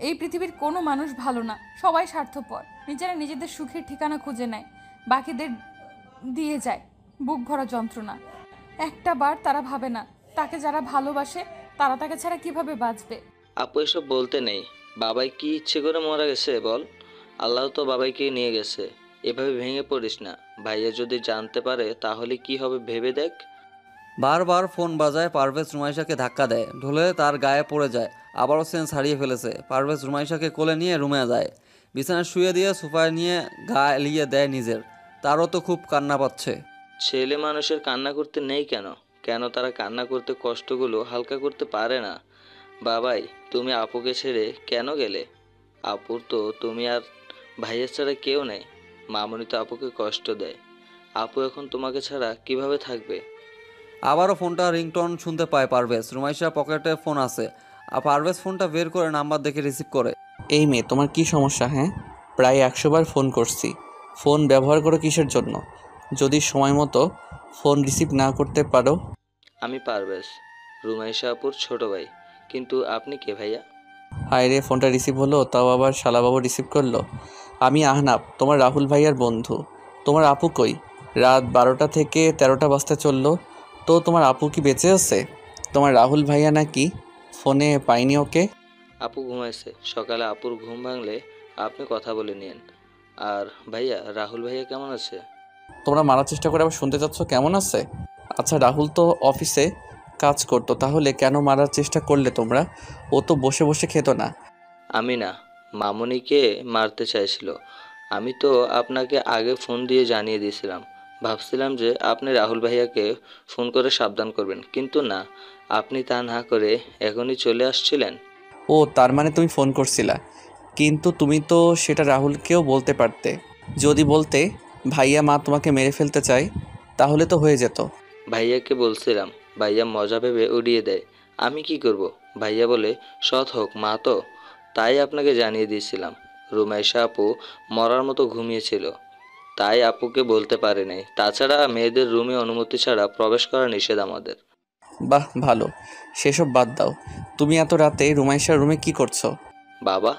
এই পৃথিবীর কোনো মানুষ ভালো না, সবাই স্বার্থপর, নিজেরা নিজেদের সুখের ঠিকানা খুঁজে নেয়, বাকিদের দিয়ে যায় বুক ভরা যন্ত্রণা। একটা বার তারা ভাবে না তাকে যারা ভালোবাসে তারা তাকে ছাড়া কিভাবে বাঁচবে। আপু এসব বলতে নেই। বাবাই কি ইচ্ছে করে মারা গেছে বল? আল্লাহ তো বাবাইকে নিয়ে গেছে। এভাবে ভেঙে পড়িস না। ভাইয়া যদি জানতে পারে তাহলে কি হবে ভেবে দেখ। বারবার ফোন বাজায়। পারভেজ রুমাইশাকে ধাক্কা দেয়, ঢলে তার গায়ে পড়ে যায়। আবারও সেন্স হারিয়ে ফেলেছে। পারভেজ রুমাইশাকে কোলে নিয়ে রুমে যায়। বিছানায় শুয়ে দিয়ে সোফায় নিয়ে গা এলিয়ে দেয় নিজের। তারও তো খুব কান্না পাচ্ছে। ছেলে মানুষের কান্না করতে নেই কেন? কেন তারা কান্না করতে কষ্টগুলো হালকা করতে পারে না? বাবাই, তুমি আপুকে ছেড়ে কেন গেলে? আপুর তো তুমি আর ভাইয়ের ছাড়া কেউ নেই। মামুনি তো আপুকে কষ্ট দেয়। আপু এখন তোমাকে ছাড়া কিভাবে থাকবে? আবারও ফোনটা রিংটোন শুনতে পায় পারভেজ। রুমাইশার পকেটে ফোন আছে। আর পারভেজ ফোনটা বের করে নাম্বার দেখে রিসিভ করে। এই মেয়ে, তোমার কি সমস্যা? হ্যাঁ, প্রায় 100 বার ফোন করছি। ফোন ব্যবহার করো কিসের জন্য? যদি সময় মতো ফোন রিসিভ না করতে পারো। আমি পারভেজ, রুমাইশা আপুর ছোট ভাই। কিন্তু আপনি কে ভাইয়া? হায় রে, ফোনটা রিসিভ হলো, তাও আবার শালাবাবু রিসিভ করলো। আমি আহনাব, তোমার রাহুল ভাইয়ার বন্ধু। তোমার আপু কই? রাত 12টা থেকে 13টা বাজতে চললো, তো তোমার আপু কি বেঁচে আছে? তোমার রাহুল ভাইয়া নাকি ফোনে পাইনি ওকে? আপু ঘুমাইছে, সকালে আপুর ঘুম ভাঙলে আপনি কথা বলে নিন। আর ভাইয়া, রাহুল ভাইয়া কেমন আছে? তোমরা মারার চেষ্টা করে আবার শুনতে চাচ্ছ কেমন আছে? আচ্ছা, রাহুল তো অফিসে কাজ করতো, তাহলে কেন মারার চেষ্টা করলে তোমরা? ও তো বসে বসে খেতো না। আমি না, মামুনিকে মারতে চাইছিল। আমি তো আপনাকে আগে ফোন দিয়ে জানিয়ে দিয়েছিলাম। ভাবছিলাম যে আপনি রাহুল ভাইয়াকে ফোন করে সাবধান করবেন, কিন্তু না, আপনি তা না করে এখনই চলে আসছিলেন। ও, তার মানে তুমি ফোন করছিলা? কিন্তু তুমি তো সেটা রাহুলকেও বলতে পারতে। যদি বলতে ভাইয়া মা তোমাকে মেরে ফেলতে চায়, তাহলে তো হয়ে যেত। ভাইয়াকে বলছিলাম, ভাইয়া মজা ভেবে উড়িয়ে দেয়। আমি কি করব? ভাইয়া বলে সৎ হোক মা তো, তাই আপনাকে জানিয়ে দিয়েছিলাম। রুমাইশা আপু মরার মতো ঘুমিয়েছিল, তাই আপুকে বলতে পারে নাই। তাছাড়া মেয়েদের রুমে অনুমতি ছাড়া প্রবেশ করা নিষেধ আমাদের। বাহ, ভালো। সেসব বাদ দাও। তুমি এত রাতে রুমাইশার রুমে কি করছো? বাবা,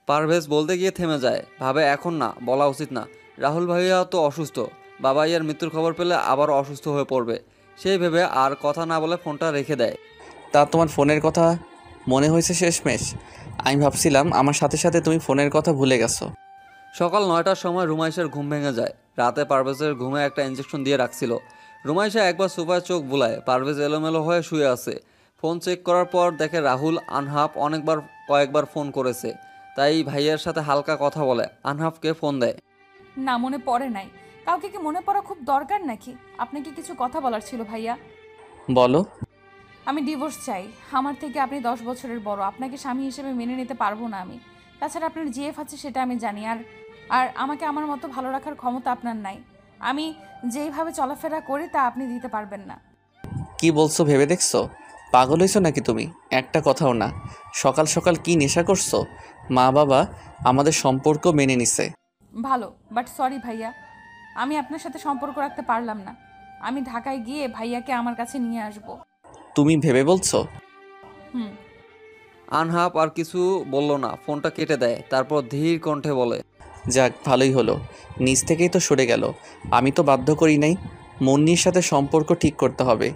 পারভেজ বলতে গিয়ে থেমে যায়। ভাবে এখন না, বলা উচিত না। রাহুল ভাইয়া তো অসুস্থ। বাবাইয়ার মৃত্যুর খবর পেলে আবারও অসুস্থ হয়ে পড়বে। সেই ভেবে আর কথা না বলে ফোনটা রেখে দেয়। তা তোমার ফোনের কথা মনে হয়েছে শেষমেশ? আমি ভাবছিলাম আমার সাথে সাথে তুমি ফোনের কথা ভুলে গেছো। সকাল 9টার সময় রুমাইশার ঘুম ভেঙে যায়। রাতে পারভেজের ঘুমে একটা ইঞ্জেকশন দিয়ে রাখছিল। রুমাইশা একবার সোফায় চোখ বুলায়। পারভেজ এলোমেলো হয়ে শুয়ে আছে। ফোন চেক করার পর দেখে রাহুল আনহাফ কয়েকবার ফোন করেছে। তাই ভাইয়ের সাথে হালকা কথা বলে আনহাফকে ফোন দেয়। না, মনে পড়ে নাই। কাউকে কি মনে পড়া খুব দরকার নাকি? আপনাকে কিছু কথা বলার ছিল ভাইয়া। বলো। আমি ডিভোর্স চাই। আমার থেকে আপনি 10 বছরের বড়, আপনাকে স্বামী হিসেবে মেনে নিতে পারবো না আমি। তাছাড়া আপনার জিএফ আছে সেটা আমি জানি, আর আর আমাকে আমার মতো ভালো রাখার ক্ষমতা আপনার নাই। আমি যেইভাবে চলাফেরা করি তা আপনি দিতে পারবেন না। কি বলছো ভেবে দেখছো? পাগল হয়েছো নাকি তুমি? একটা কথাও না। সকাল সকাল কি নেশা করছো? মা বাবা আমাদের সম্পর্ক মেনে নিছে। ভালো, বাট সরি ভাইয়া, আমি আপনার সাথে সম্পর্ক রাখতে পারলাম না। আমি ঢাকায় গিয়ে ভাইয়াকে আমার কাছে নিয়ে আসব। তুমি ভেবে বলছো? হুম। আনহাফ আর কিছু বলল না, ফোনটা কেটে দেয়। তারপর ধীর কণ্ঠে বলে, যাক, ভালোই হলো। নিজ থেকেই তো সরে গেল। আমি তো বাধ্য করি নাই। মুন্নির সাথে সম্পর্ক ঠিক করতে হবে।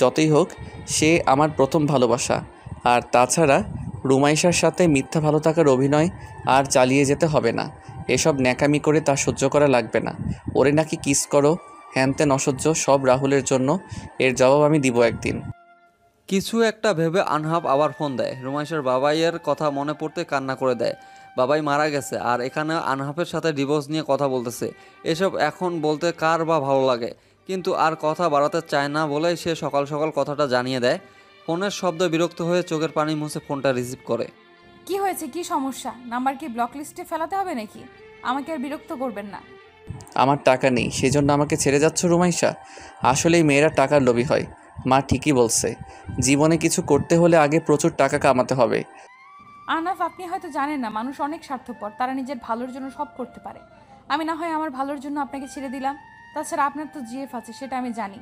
যতই হোক, সে আমার প্রথম ভালোবাসা। আর তাছাড়া রুমাইশার সাথে মিথ্যা ভালো থাকার অভিনয় আর চালিয়ে যেতে হবে না। এসব ন্যাকামি করে তা সহ্য করা লাগবে না। ওরে নাকি কিস করো, হ্যানত্যান অসহ্য, সব রাহুলের জন্য। এর জবাব আমি দিব একদিন। কিছু একটা ভেবে আনহাফ আবার ফোন দেয়। রুমাইশার বাবাইয়ের কথা মনে পড়তে কান্না করে দেয়। বাবাই মারা গেছে, আর এখানে আনহাফের সাথে ডিভোর্স নিয়ে কথা বলতেছে। এসব এখন বলতে কার বা ভালো লাগে, কিন্তু আর কথা বাড়াতে চায় না বলেই সে সকাল সকাল কথাটা জানিয়ে দেয়। ফোনের শব্দে বিরক্ত হয়ে চোখের পানি মুছে ফোনটা রিসিভ করে। কি হয়েছে, কি সমস্যা? নাম্বার কি ব্লক লিস্টে ফেলাতে হবে নাকি? আমাকে আর বিরক্ত করবেন না। আমার টাকা নেই, সেই জন্য আমাকে ছেড়ে যাচ্ছ রুমাইশা? আসলে এই মেয়েরা টাকার লোভী হয়। মা ঠিকই বলছে, জীবনে কিছু করতে হলে আগে প্রচুর টাকা কামাতে হবে। আহনাফ, আপনি হয়তো জানেন না, মানুষ অনেক স্বার্থপর, তারা নিজের ভালোর জন্য সব করতে পারে। আমি না হয় আমার ভালোর জন্য আপনাকে ছেড়ে দিলাম, তাছাড়া আপনার তো জিএফ আছে, সেটা আমি জানি।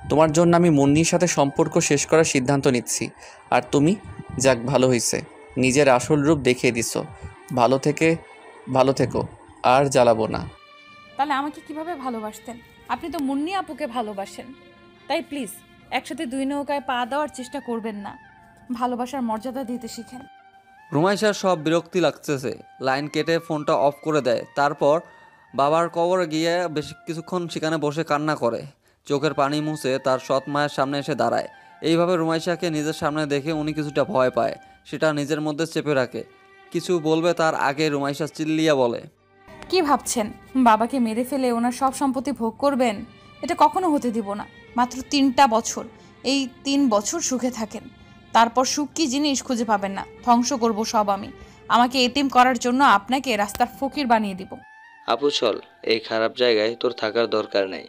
তোমার জন্য আমি মুন্নির সাথে সম্পর্ক শেষ করার সিদ্ধান্ত নিচ্ছি। আর তুমি? যাক, ভালো হয়েছে, নিজের আসল রূপ দেখিয়ে দিছো। ভালো থেকো, আর জ্বালাবো না। তাহলে আমাকে কিভাবে ভালোবাসতেন? আপনি তো মুন্নি আপুকে ভালোবাসেন, তাই প্লিজ একসাথে দুই নৌকায় পা দেওয়ার চেষ্টা করবেন না। ভালোবাসার মর্যাদা দিতে শিখেন। রুমাইশার সব বিরক্তি লাগতেছে, লাইন কেটে ফোনটা অফ করে দেয়। তারপর বাবার কবরে গিয়ে বেশ কিছুক্ষণ সেখানে বসে কান্না করে। চোখের পানি মুছে তার সৎ মায়ের সামনে এসে দাঁড়ায়। এইভাবে রুমাইশাকে নিজের সামনে দেখে উনি কিছুটা ভয় পায়, সেটা নিজের মধ্যে চেপে রাখে। কিছু বলবে তার আগে রুমাইশা চিল্লিয়া বলে, কি ভাবছেন বাবাকে মেরে ফেলে ওনার সব সম্পত্তি ভোগ করবেন? এটা কখনো হতে দিব না। মাত্র 3টা বছর, এই 3 বছর সুখে থাকেন, তারপর সুখ কি জিনিস খুঁজে পাবেন না। ধ্বংস করব সব আমি। আমাকে এতিম করার জন্য আপনাকে রাস্তার ফকির বানিয়ে দিব। আপু চল, এই খারাপ জায়গায় তোর থাকার দরকার নেই।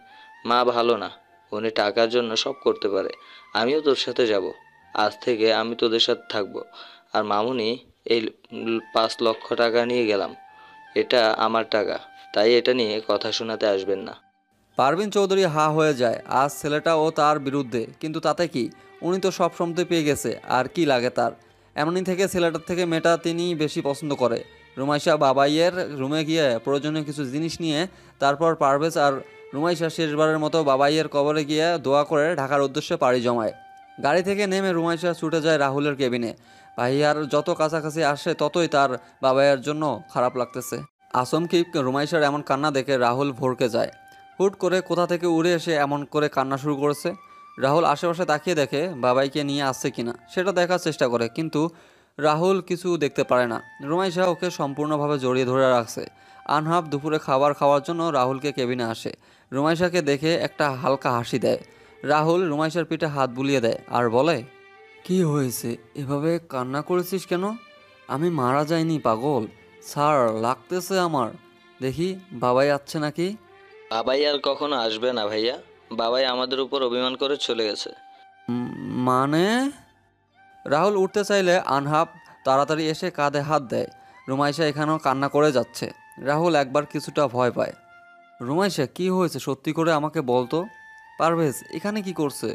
মা ভালো না, উনি টাকার জন্য সব করতে পারে। আমিও তোর সাথে যাব। আজ থেকে আমি তোদের সাথে থাকবো। আর মামুনি, এই 5 লক্ষ টাকা নিয়ে গেলাম, এটা আমার টাকা, তাই এটা নিয়ে কথা শোনাতে আসবেন না। পারভিন চৌধুরী হা হয়ে যায়। আজ ছেলেটাও তার বিরুদ্ধে, কিন্তু তাতে কি? উনি তো সব সম্পত্তি পেয়ে গেছে, আর কি লাগে তার? এমনই থেকে ছেলেটার থেকে মেয়েটা তিনি বেশি পছন্দ করে। রুমাইশা বাবাইয়ের রুমে গিয়ে প্রয়োজনীয় কিছু জিনিস নিয়ে তারপর পারভেজ আর রুমাইশা শেষবারের মতো বাবাইয়ের কবরে গিয়ে দোয়া করে ঢাকার উদ্দেশ্যে পাড়ি জমায়। গাড়ি থেকে নেমে রুমাইশা ছুটে যায় রাহুলের কেবিনে। ভাইয়ার যত কাছাকাছি আসে ততই তার বাবাইয়ের জন্য খারাপ লাগতেছে। আসমকি রুমাইশার এমন কান্না দেখে রাহুল ভরকে যায়। হুট করে কোথা থেকে উড়ে এসে এমন করে কান্না শুরু করেছে। রাহুল আশেপাশে তাকিয়ে দেখে বাবাইকে নিয়ে আসছে কিনা সেটা দেখার চেষ্টা করে, কিন্তু রাহুল কিছু দেখতে পারে না। রুমাইশা ওকে সম্পূর্ণভাবে জড়িয়ে ধরে রাখছে। আনহাব দুপুরে খাবার খাওয়ার জন্য রাহুলকে কেবিনে আসে। রুমাইশাকে দেখে একটা হালকা হাসি দেয়। রাহুল রুমাইশার পিঠে হাত বুলিয়ে দেয় আর বলে, কি হয়েছে, এভাবে কান্না করেছিস কেন? আমি মারা যাইনি পাগল, স্যার লাগতেছে আমার। দেখি বাবাই আসছে নাকি। বাবাই আর কখনো আসবে না ভাইয়া। বাবাই আমাদের উপর অভিমান করে চলে গেছে। মানে? রাহুল উঠতে চাইলে আনহাব তাড়াতাড়ি এসে কাঁধে হাত দেয়। রুমাইশা এখানেও কান্না করে যাচ্ছে। রাহুল একবার কিছুটা ভয় পায়। রুমাইশা কি হয়েছে সত্যি করে আমাকে বলতো। পারভেজ এখানে কি করছে?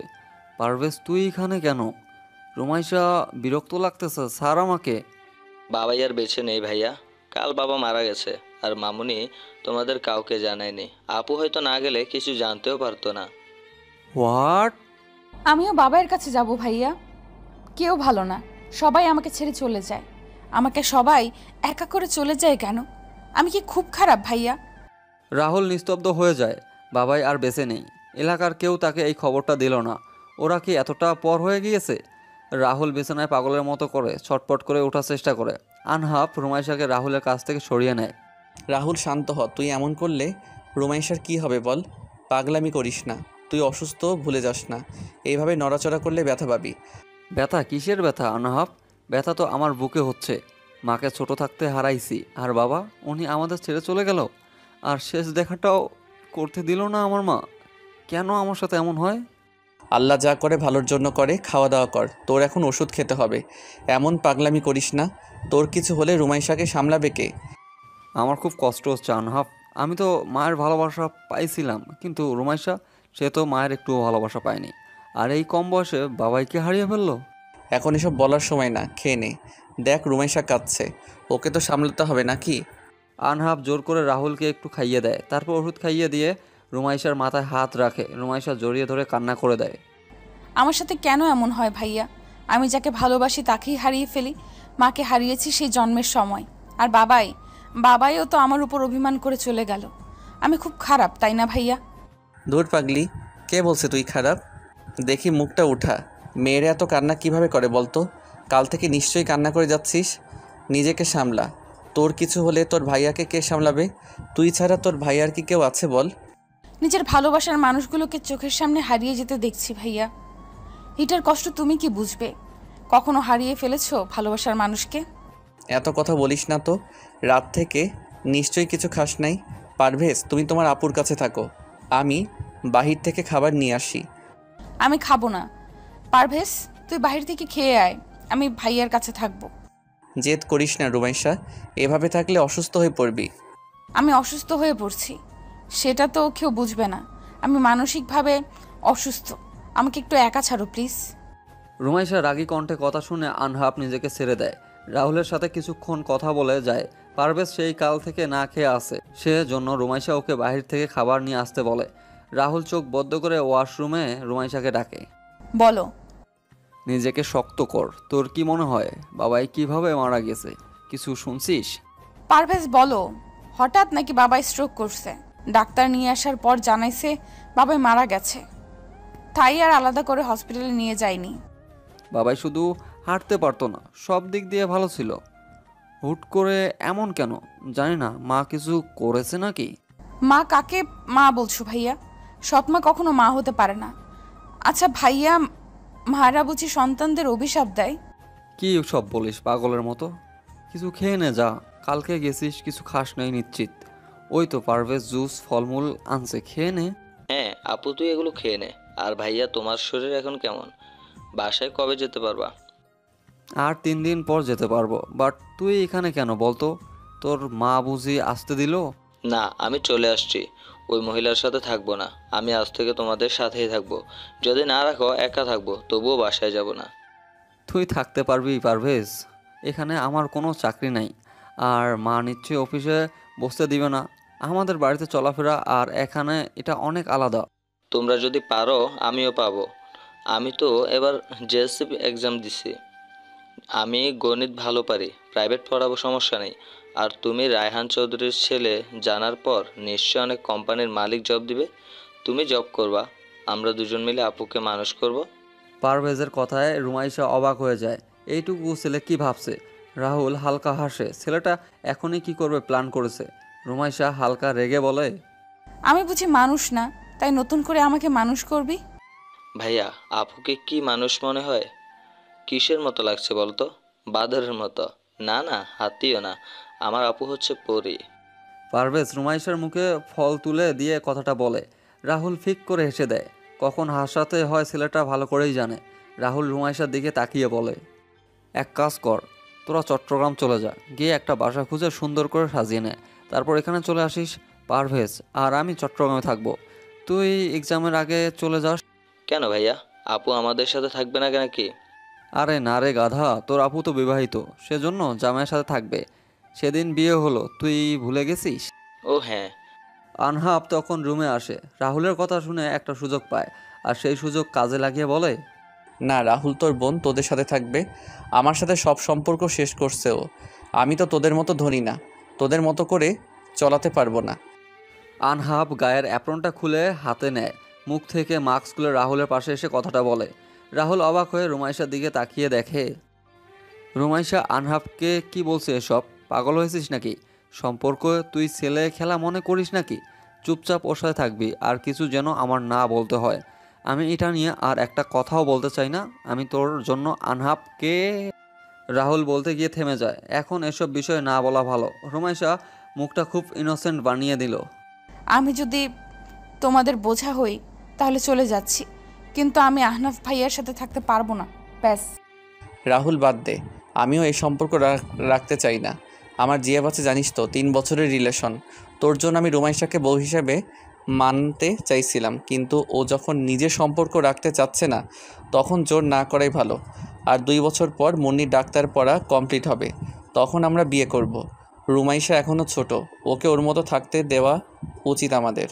পারভেজ তুই এখানে কেন? রুমাইশা বিরক্ত লাগতেছে স্যার আমাকে। বাবাই আর বেঁচে নেই ভাইয়া, কাল বাবা মারা গেছে। আর মামুনি তোমাদের কাউকে জানায়নি। আপু হয়তো না গেলে কিছু জানতেও পারতো না। হোয়াট? আমিও বাবার কাছে যাব ভাইয়া। কেউ ভালো না, সবাই আমাকে ছেড়ে চলে যায়। আমাকে সবাই একা করে চলে যায় কেন? আমি কি খুব খারাপ ভাইয়া? রাহুল নিস্তব্ধ হয়ে যায়। বাবাই আর বেঁচে নেই। এলাকার কেউ তাকে এই খবরটা দিল না। ওরা কি এতটা পর হয়ে গিয়েছে? রাহুল বিছানায় পাগলের মতো করে ছটপট করে ওঠার চেষ্টা করে। আনহাব রুমাইশাকে রাহুলের কাছ থেকে সরিয়ে নেয়। রাহুল শান্ত হ, তুই এমন করলে রুমাইশার কি হবে বল? পাগলামি করিস না, তুই অসুস্থ, ভুলে যাস না। এইভাবে নড়াচড়া করলে ব্যথা পাবি। ব্যথা? কিসের ব্যথা আনহাব? ব্যথা তো আমার বুকে হচ্ছে। মাকে ছোট থাকতে হারাইছি, আর বাবা উনি আমাদের ছেড়ে চলে গেল, আর শেষ দেখাটাও করতে দিল না আমার মা। কেন আমার সাথে এমন হয়? আল্লাহ যা করে ভালোর জন্য করে, খাওয়া দাওয়া কর, তোর এখন ওষুধ খেতে হবে। এমন পাগলামি করিস না, তোর কিছু হলে রুমাইশাকে সামলাবে কে? আমার খুব কষ্ট হচ্ছে আনহাব। আমি তো মায়ের ভালোবাসা পাইছিলাম, কিন্তু রুমাইশা সে তো মায়ের একটুও ভালোবাসা পায়নি, আর এই কম বয়সে বাবাইকে হারিয়ে ফেললো। এখন এসব বলার সময় না, খেয়ে নে। দেখ রুমাইশা কাঁদছে, ওকে তো সামলাতে হবে নাকি? আনহাব জোর করে রাহুলকে একটু খাইয়ে দেয়। তারপর ওষুধ খাইয়ে দিয়ে রুমাইশার মাথায় হাত রাখে। রুমাইশা জড়িয়ে ধরে কান্না করে দেয়। আমার সাথে কেন এমন হয় ভাইয়া? আমি যাকে ভালোবাসি তাকেই হারিয়ে ফেলি। মাকে হারিয়েছি সেই জন্মের সময়। আর বাবাইও তো আমার উপর অভিমান করে চলে গেল। আমি খুব খারাপ, তাই না ভাইয়া? দূর পাগলি, কে বলছে তুই খারাপ? দেখি মুখটা উঠা। মেয়েরা এত কান্না কিভাবে করে বলতো? কাল থেকে নিশ্চয়ই কান্না করে যাচ্ছিস। নিজেকে সামলা। তোর কিছু হলে তোর ভাইয়াকে কে সামলাবে? তুই ছাড়া তোর ভাইয়ার কি কেউ আছে বল? নিজের ভালোবাসার মানুষগুলোকে চোখের সামনে হারিয়ে যেতে দেখছি ভাইয়া। এটার কষ্ট তুমি কি বুঝবে? কখনো হারিয়ে ফেলেছো ভালোবাসার মানুষকে? এত কথা বলিস না তো। রাত থেকে নিশ্চয়ই কিছু খাস নাই। পারভেজ, তুমি তোমার আপুর কাছে থাকো, আমি বাহির থেকে খাবার নিয়ে আসি। আমি খাবো না। পারভেজ, তুই বাহির থেকে খেয়ে আয়, আমি ভাইয়ার কাছে থাকবো। জেদ করিস না রুমাইশা, এভাবে থাকলে অসুস্থ হয়ে পড়বি। আমি অসুস্থ হয়ে পড়ছি, সেটা তো কেউ বুঝবে না। আমি মানসিকভাবে অসুস্থ, আমাকে একটু একা ছাড়ো প্লিজ। রুমাইশা রাগী কণ্ঠে কথা শুনে আনহাব নিজেকে ছেড়ে দেয়। রাহুলের সাথে কিছুক্ষণ কথা বলে যায়। পারভেজ সেই কাল থেকে না খেয়ে আসে, সেজন্য রুমাইশা ওকে বাহির থেকে খাবার নিয়ে আসতে বলে। রাহুল চোখ বদ্ধ করে ওয়াশরুমে রুমাইশাকে ডাকে। বলো। নিজেকে শক্ত কর। তোর কি মনে হয় বাবাই কিভাবে মারা গেছে? কিছু শুনছিস? পারভেজ বলো, হঠাৎ নাকি বাবা স্ট্রোক করছে? ডাক্তার নিয়ে আসার পর জানাইছে বাবাই মারা গেছে, তাই আর আলাদা করে হসপিটালে নিয়ে যায়নি। বাবাই শুধু হাঁটতে পারতো না, সব দিক দিয়ে ভালো ছিল। হুট করে এমন কেন জানি না। মা কিছু করেছে নাকি? মা কাকে মা বলছো ভাইয়া? সৎ মা কখনো মা হতে পারে না। আচ্ছা ভাইয়া, মারা বুঝি সন্তানদের অভিশাপ দেয়? কি সব বলিস পাগলের মতো? কিছু খেয়ে নে যা, কালকে গেছিস কিছু খাস নাই নিশ্চিত। ওই তো পারভেজ জুস ফলমূল আনছে, খেয়ে নে। হ্যাঁ আপু, তুই এগুলো খেয়ে নে। আর ভাইয়া, তোমার শরীর এখন কেমন? বাসায় কবে যেতে পারবা? আর 3 দিন পর যেতে পারবো। বাট তুই এখানে কেন বলতো? তোর মা বুঝি আসতে দিল? না, আমি চলে আসছি। ওই মহিলার সাথে থাকবো না। আমি আজ থেকে তোমাদের সাথেই থাকবো। যদি না রাখো একা থাকবো, তবুও বাসায় যাব না। তুই থাকতে পারবি পারভেজ? এখানে আমার কোনো চাকরি নাই, আর মা নিশ্চয়ই অফিসে বসতে দিবে না। আমাদের বাড়িতে চলাফেরা আর এখানে এটা অনেক আলাদা। তোমরা যদি পারো আমিও পাবো। আমি তো এবার জেএসসি এক্সাম দিছি। আমি গণিত ভালো পারি, প্রাইভেট পড়াবো, সমস্যা নেই। আর তুমি রায়হান চৌধুরীর ছেলে জানার পর নিশ্চয় অনেক কোম্পানির মালিক জব দিবে। তুমি জব করবা, আমরা দুজন মিলে আপুকে মানুষ করব। পারভেজের কথায় রুমাইশা অবাক হয়ে যায়। এইটুকু ছেলে কি ভাবছে? রাহুল হালকা হাসে। ছেলেটা এখনই কি করবে প্ল্যান করেছে। রুমাইশা হালকা রেগে বলে, আমি বুঝি মানুষ না, তাই নতুন করে আমাকে মানুষ করবি? ভাইয়া, আপুকে কি মানুষ মনে হয়? কিসের মতো লাগছে বলতো? বাদরের মতো? না না, হাতিও না। আমার আপু হচ্ছে পরী। পারভেজ রুমাইশার মুখে ফল তুলে দিয়ে কথাটা বলে। রাহুল ফিক করে হেসে দেয়। কখন হাসাতে হয় ছেলেটা ভালো করেই জানে। রাহুল রুমাইশার দিকে তাকিয়ে বলে, এক কাজ কর, তোরা চট্টগ্রাম চলে যা, গিয়ে একটা বাসা খুঁজে সুন্দর করে সাজিয়ে নে, তারপর এখানে চলে আসিস। পারভেজ আর আমি চট্টগ্রামে থাকবো, তুই এক্সামের আগে চলে যাস। কেন ভাইয়া, আপু আমাদের সাথে থাকবে না নাকি? আরে না রে গাধা, তোর আপু তো বিবাহিত, সেজন্য জামাইয়ের সাথে থাকবে। সেদিন বিয়ে হলো, তুই ভুলে গেছিস? ও হ্যাঁ। আনহাব তখন রুমে আসে। রাহুলের কথা শুনে একটা সুযোগ পায়, আর সেই সুযোগ কাজে লাগিয়ে বলে, না রাহুল, তোর বোন তোদের সাথে থাকবে। আমার সাথে সব সম্পর্ক শেষ করছে ও। আমি তো তোদের মতো ধরি না, তোদের মতো করে চলাতে পারবো না। আনহাব গায়ের অ্যাপ্রনটা খুলে হাতে নেয়, মুখ থেকে মাস্ক খুলে রাহুলের পাশে এসে কথাটা বলে। রাহুল অবাক হয়ে রুমাইশার দিকে তাকিয়ে দেখে। রুমাইশা আনহাবকে কি বলছে এসব? পাগল হয়েছিস নাকি? সম্পর্ক তুই ছেলে খেলা মনে করিস নাকি? চুপচাপ ওর সাথে থাকবি, আর কিছু যেন আমার না বলতে হয়। আমি এটা নিয়ে আর একটা কথাও বলতে চাই না। আমি তোর জন্য আনহাবকে। রাহুল বলতে গিয়ে থেমে যায়। এখন এসব বিষয়ে না বলা ভালো। রুমাইশা মুখটা খুব ইনোসেন্ট বানিয়ে দিল। আমি যদি তোমাদের বোঝা হই তাহলে চলে যাচ্ছি, কিন্তু আমি আহনাফ ভাইয়ার সাথে থাকতে পারবো না, ব্যাস। রাহুল বাদ দে, আমিও এই সম্পর্ক রাখতে চাই না। আমার জিয়া বাচ্চা জানিস তো, 3 বছরের রিলেশন। তোর জন্য আমি রুমাইশাকে বউ হিসেবে মানতে চাইছিলাম, কিন্তু ও যখন নিজের সম্পর্ক রাখতে চাচ্ছে না, তখন জোর না করাই ভালো। আর 2 বছর পর মুন্নির ডাক্তার পড়া কমপ্লিট হবে, তখন আমরা বিয়ে করব। রুমাইশা এখনও ছোট, ওকে ওর মতো থাকতে দেওয়া উচিত আমাদের।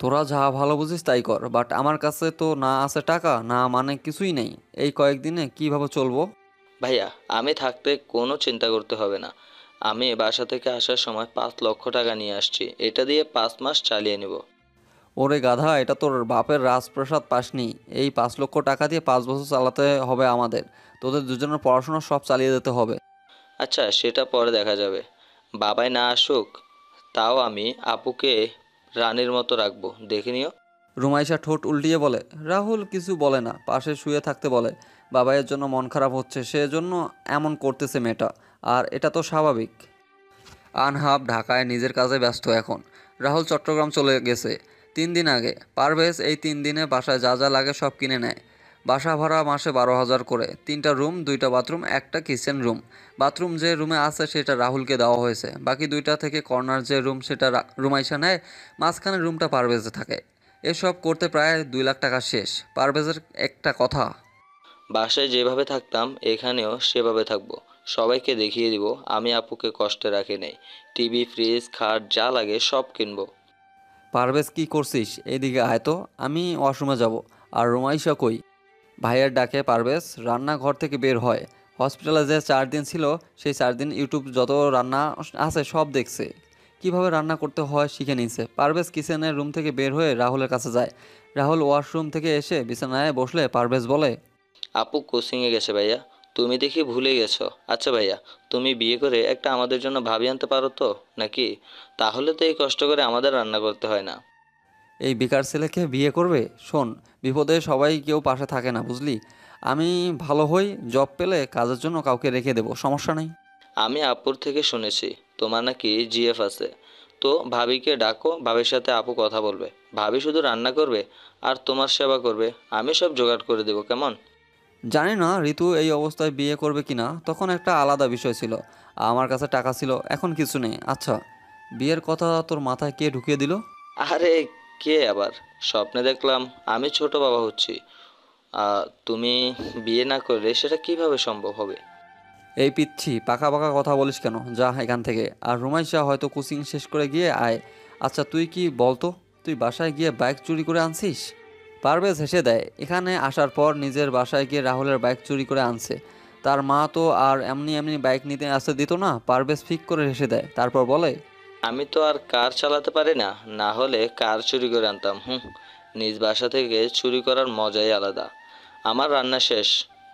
তোরা যা ভালো বুঝিস তাই কর, বাট আমার কাছে তো না আছে টাকা, না মানে কিছুই নেই। এই কয়েকদিনে কিভাবে চলবো? ভাইয়া, আমি থাকতে কোনো চিন্তা করতে হবে না। আমি বাসা থেকে আসার সময় 5 লক্ষ টাকা নিয়ে আসছি, এটা দিয়ে 5 মাস চালিয়ে নেব। ওরে গাধা, এটা তোর বাপের রাজপ্রাসাদ পাসনি। এই 5 লক্ষ টাকা দিয়ে 5 বছর চালাতে হবে আমাদের। তোদের দুজনের পড়াশোনা সব চালিয়ে যেতে হবে। আচ্ছা, সেটা পরে দেখা যাবে। বাবাই না আসুক, তাও আমি আপুকে রানীর মতো রাখবো, দেখে নিও। রুমাইশা ঠোঁট উল্টিয়ে বলে, রাহুল কিছু বলে না, পাশে শুয়ে থাকতে বলে। বাবাইয়ের জন্য মন খারাপ হচ্ছে, সেজন্য এমন করতেছে মেয়েটা, আর এটা তো স্বাভাবিক। আনহাব ঢাকায় নিজের কাজে ব্যস্ত এখন। রাহুল চট্টগ্রাম চলে গেছে 3 দিন আগে। পারভেজ এই 3 দিনে বাসায় যা যা লাগে সব কিনে নেয়। বাসা ভাড়া মাসে 12,000 করে, 3টা রুম, 2টা বাথরুম, একটা কিচেন রুম। বাথরুম যে রুমে আছে সেটা রাহুলকে দেওয়া হয়েছে, বাকি 2টা থেকে কর্নার যে রুম সেটা রুমাইশা নেয়, মাঝখানে রুমটা পারভেজে থাকে। এসব করতে প্রায় 2 লাখ টাকা শেষ। পারভেজের একটা কথা, বাসায় যেভাবে থাকতাম এখানেও সেভাবে থাকবো, সবাইকে দেখিয়ে দিব আমি আপুকে কষ্টে রাখি নাই। টিভি, ফ্রিজ, খাট যা লাগে সব কিনবো। পারভেজ কি করছিস, এইদিকে আয় তো, আমি ওয়াশরুমে যাব। আর রুমাইশা কই? ভাইয়ের ডাকে পারভেজ রান্নাঘর থেকে বের হয়। হসপিটালে যে 4 দিন ছিল সেই 4 দিন ইউটিউব যত রান্না আছে সব দেখছে, কিভাবে রান্না করতে হয় শিখে নিছে। পারভেজ কিচেনের রুম থেকে বের হয়ে রাহুলের কাছে যায়। রাহুল ওয়াশরুম থেকে এসে বিছানায় বসলে পারভেজ বলে, আপু কোচিংয়ে গেছে ভাইয়া, তুমি দেখি ভুলে গেছো। আচ্ছা ভাইয়া, তুমি বিয়ে করে একটা আমাদের জন্য ভাবি আনতে পারো তো নাকি? তাহলে তো এই কষ্ট করে আমাদের রান্না করতে হয় না। এই বেকার ছেলেকে বিয়ে করবে? শোন, বিপদে সবাই কেউ পাশে থাকে না, বুঝলি? আমি ভালো হই, জব পেলে কাজের জন্য কাউকে রেখে দেবো, সমস্যা নেই। আমি আপুর থেকে শুনেছি তোমার নাকি জিএফ আছে, তো ভাবিকে ডাকো, ভাবির সাথে আপু কথা বলবে। ভাবি শুধু রান্না করবে আর তোমার সেবা করবে, আমি সব জোগাড় করে দেবো, কেমন? জানি না ঋতু এই অবস্থায় বিয়ে করবে কিনা, তখন একটা আলাদা বিষয় ছিল। আমার কাছে টাকা ছিল, এখন কিছু নেই। আচ্ছা, বিয়ের কথা তোর মাথায় কে ঢুকিয়ে দিল? আরে কে আবার? স্বপ্নে দেখলাম আমি ছোট বাবা হচ্ছি। তুমি বিয়ে না করলে সেটা কিভাবে সম্ভব হবে? এই পিচ্ছি, পাকা পাকা কথা বলিস কেন? যা এখান থেকে। আর রুমাইশা হয়তো কোচিং শেষ করে গিয়ে আয়। আচ্ছা তুই কি বলতো, তুই বাসায় গিয়ে বাইক চুরি করে আনছিস? পারভেজ হেসে দেয়। এখানে আসার পর নিজের বাসায় গিয়ে রাহুলের বাইক চুরি করে আনছে। তার মা তো আর এমনি এমনি বাইক নিতে আসতে দিত না। পারভেজ ফিক করে হেসে দেয়, তারপর বলে, আমি তো আর কার চালাতে পারি না, না হলে কার চুরি করে আনতাম। নিজ বাসা থেকে চুরি করার মজাই আলাদা। আমার রান্না শেষ,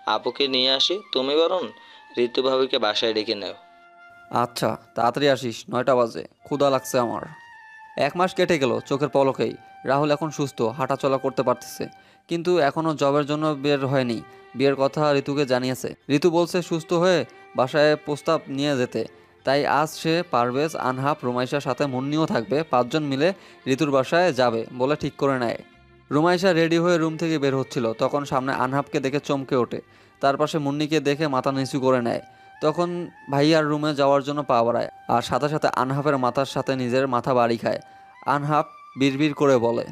আপুকে নিয়ে আসি, তুমি বরং ঋতু ভাবিকে বাসায় ডেকে নেও। আচ্ছা তাড়াতাড়ি আসিস, 9টা বাজে, ক্ষুধা লাগছে আমার। 1 মাস কেটে গেল চোখের পলকেই। রাহুল এখন সুস্থ, হাঁটাচলা করতে পারতেছে, কিন্তু এখনও জবের জন্য বের হয়নি। বিয়ের কথা ঋতুকে জানিয়েছে। ঋতু বলছে সুস্থ হয়ে বাসায় প্রস্তাব নিয়ে যেতে। তাই আজ সে, পারভেজ, আনহাব, রুমাইশার সাথে মুন্নিও থাকবে, 5জন মিলে ঋতুর বাসায় যাবে বলে ঠিক করে নেয়। রুমাইশা রেডি হয়ে রুম থেকে বের হচ্ছিল, তখন সামনে আনহাবকে দেখে চমকে ওঠে। তার পাশে মুন্নিকে দেখে মাথা নিচু করে নেয়। তখন ভাইয়ার রুমে যাওয়ার জন্য পা বাড়ায়, আর সাথে সাথে আনহাফের মাথার সাথে নিজের মাথা বাড়ি খায়। আনহাফ বিড়বিড় করে বলে,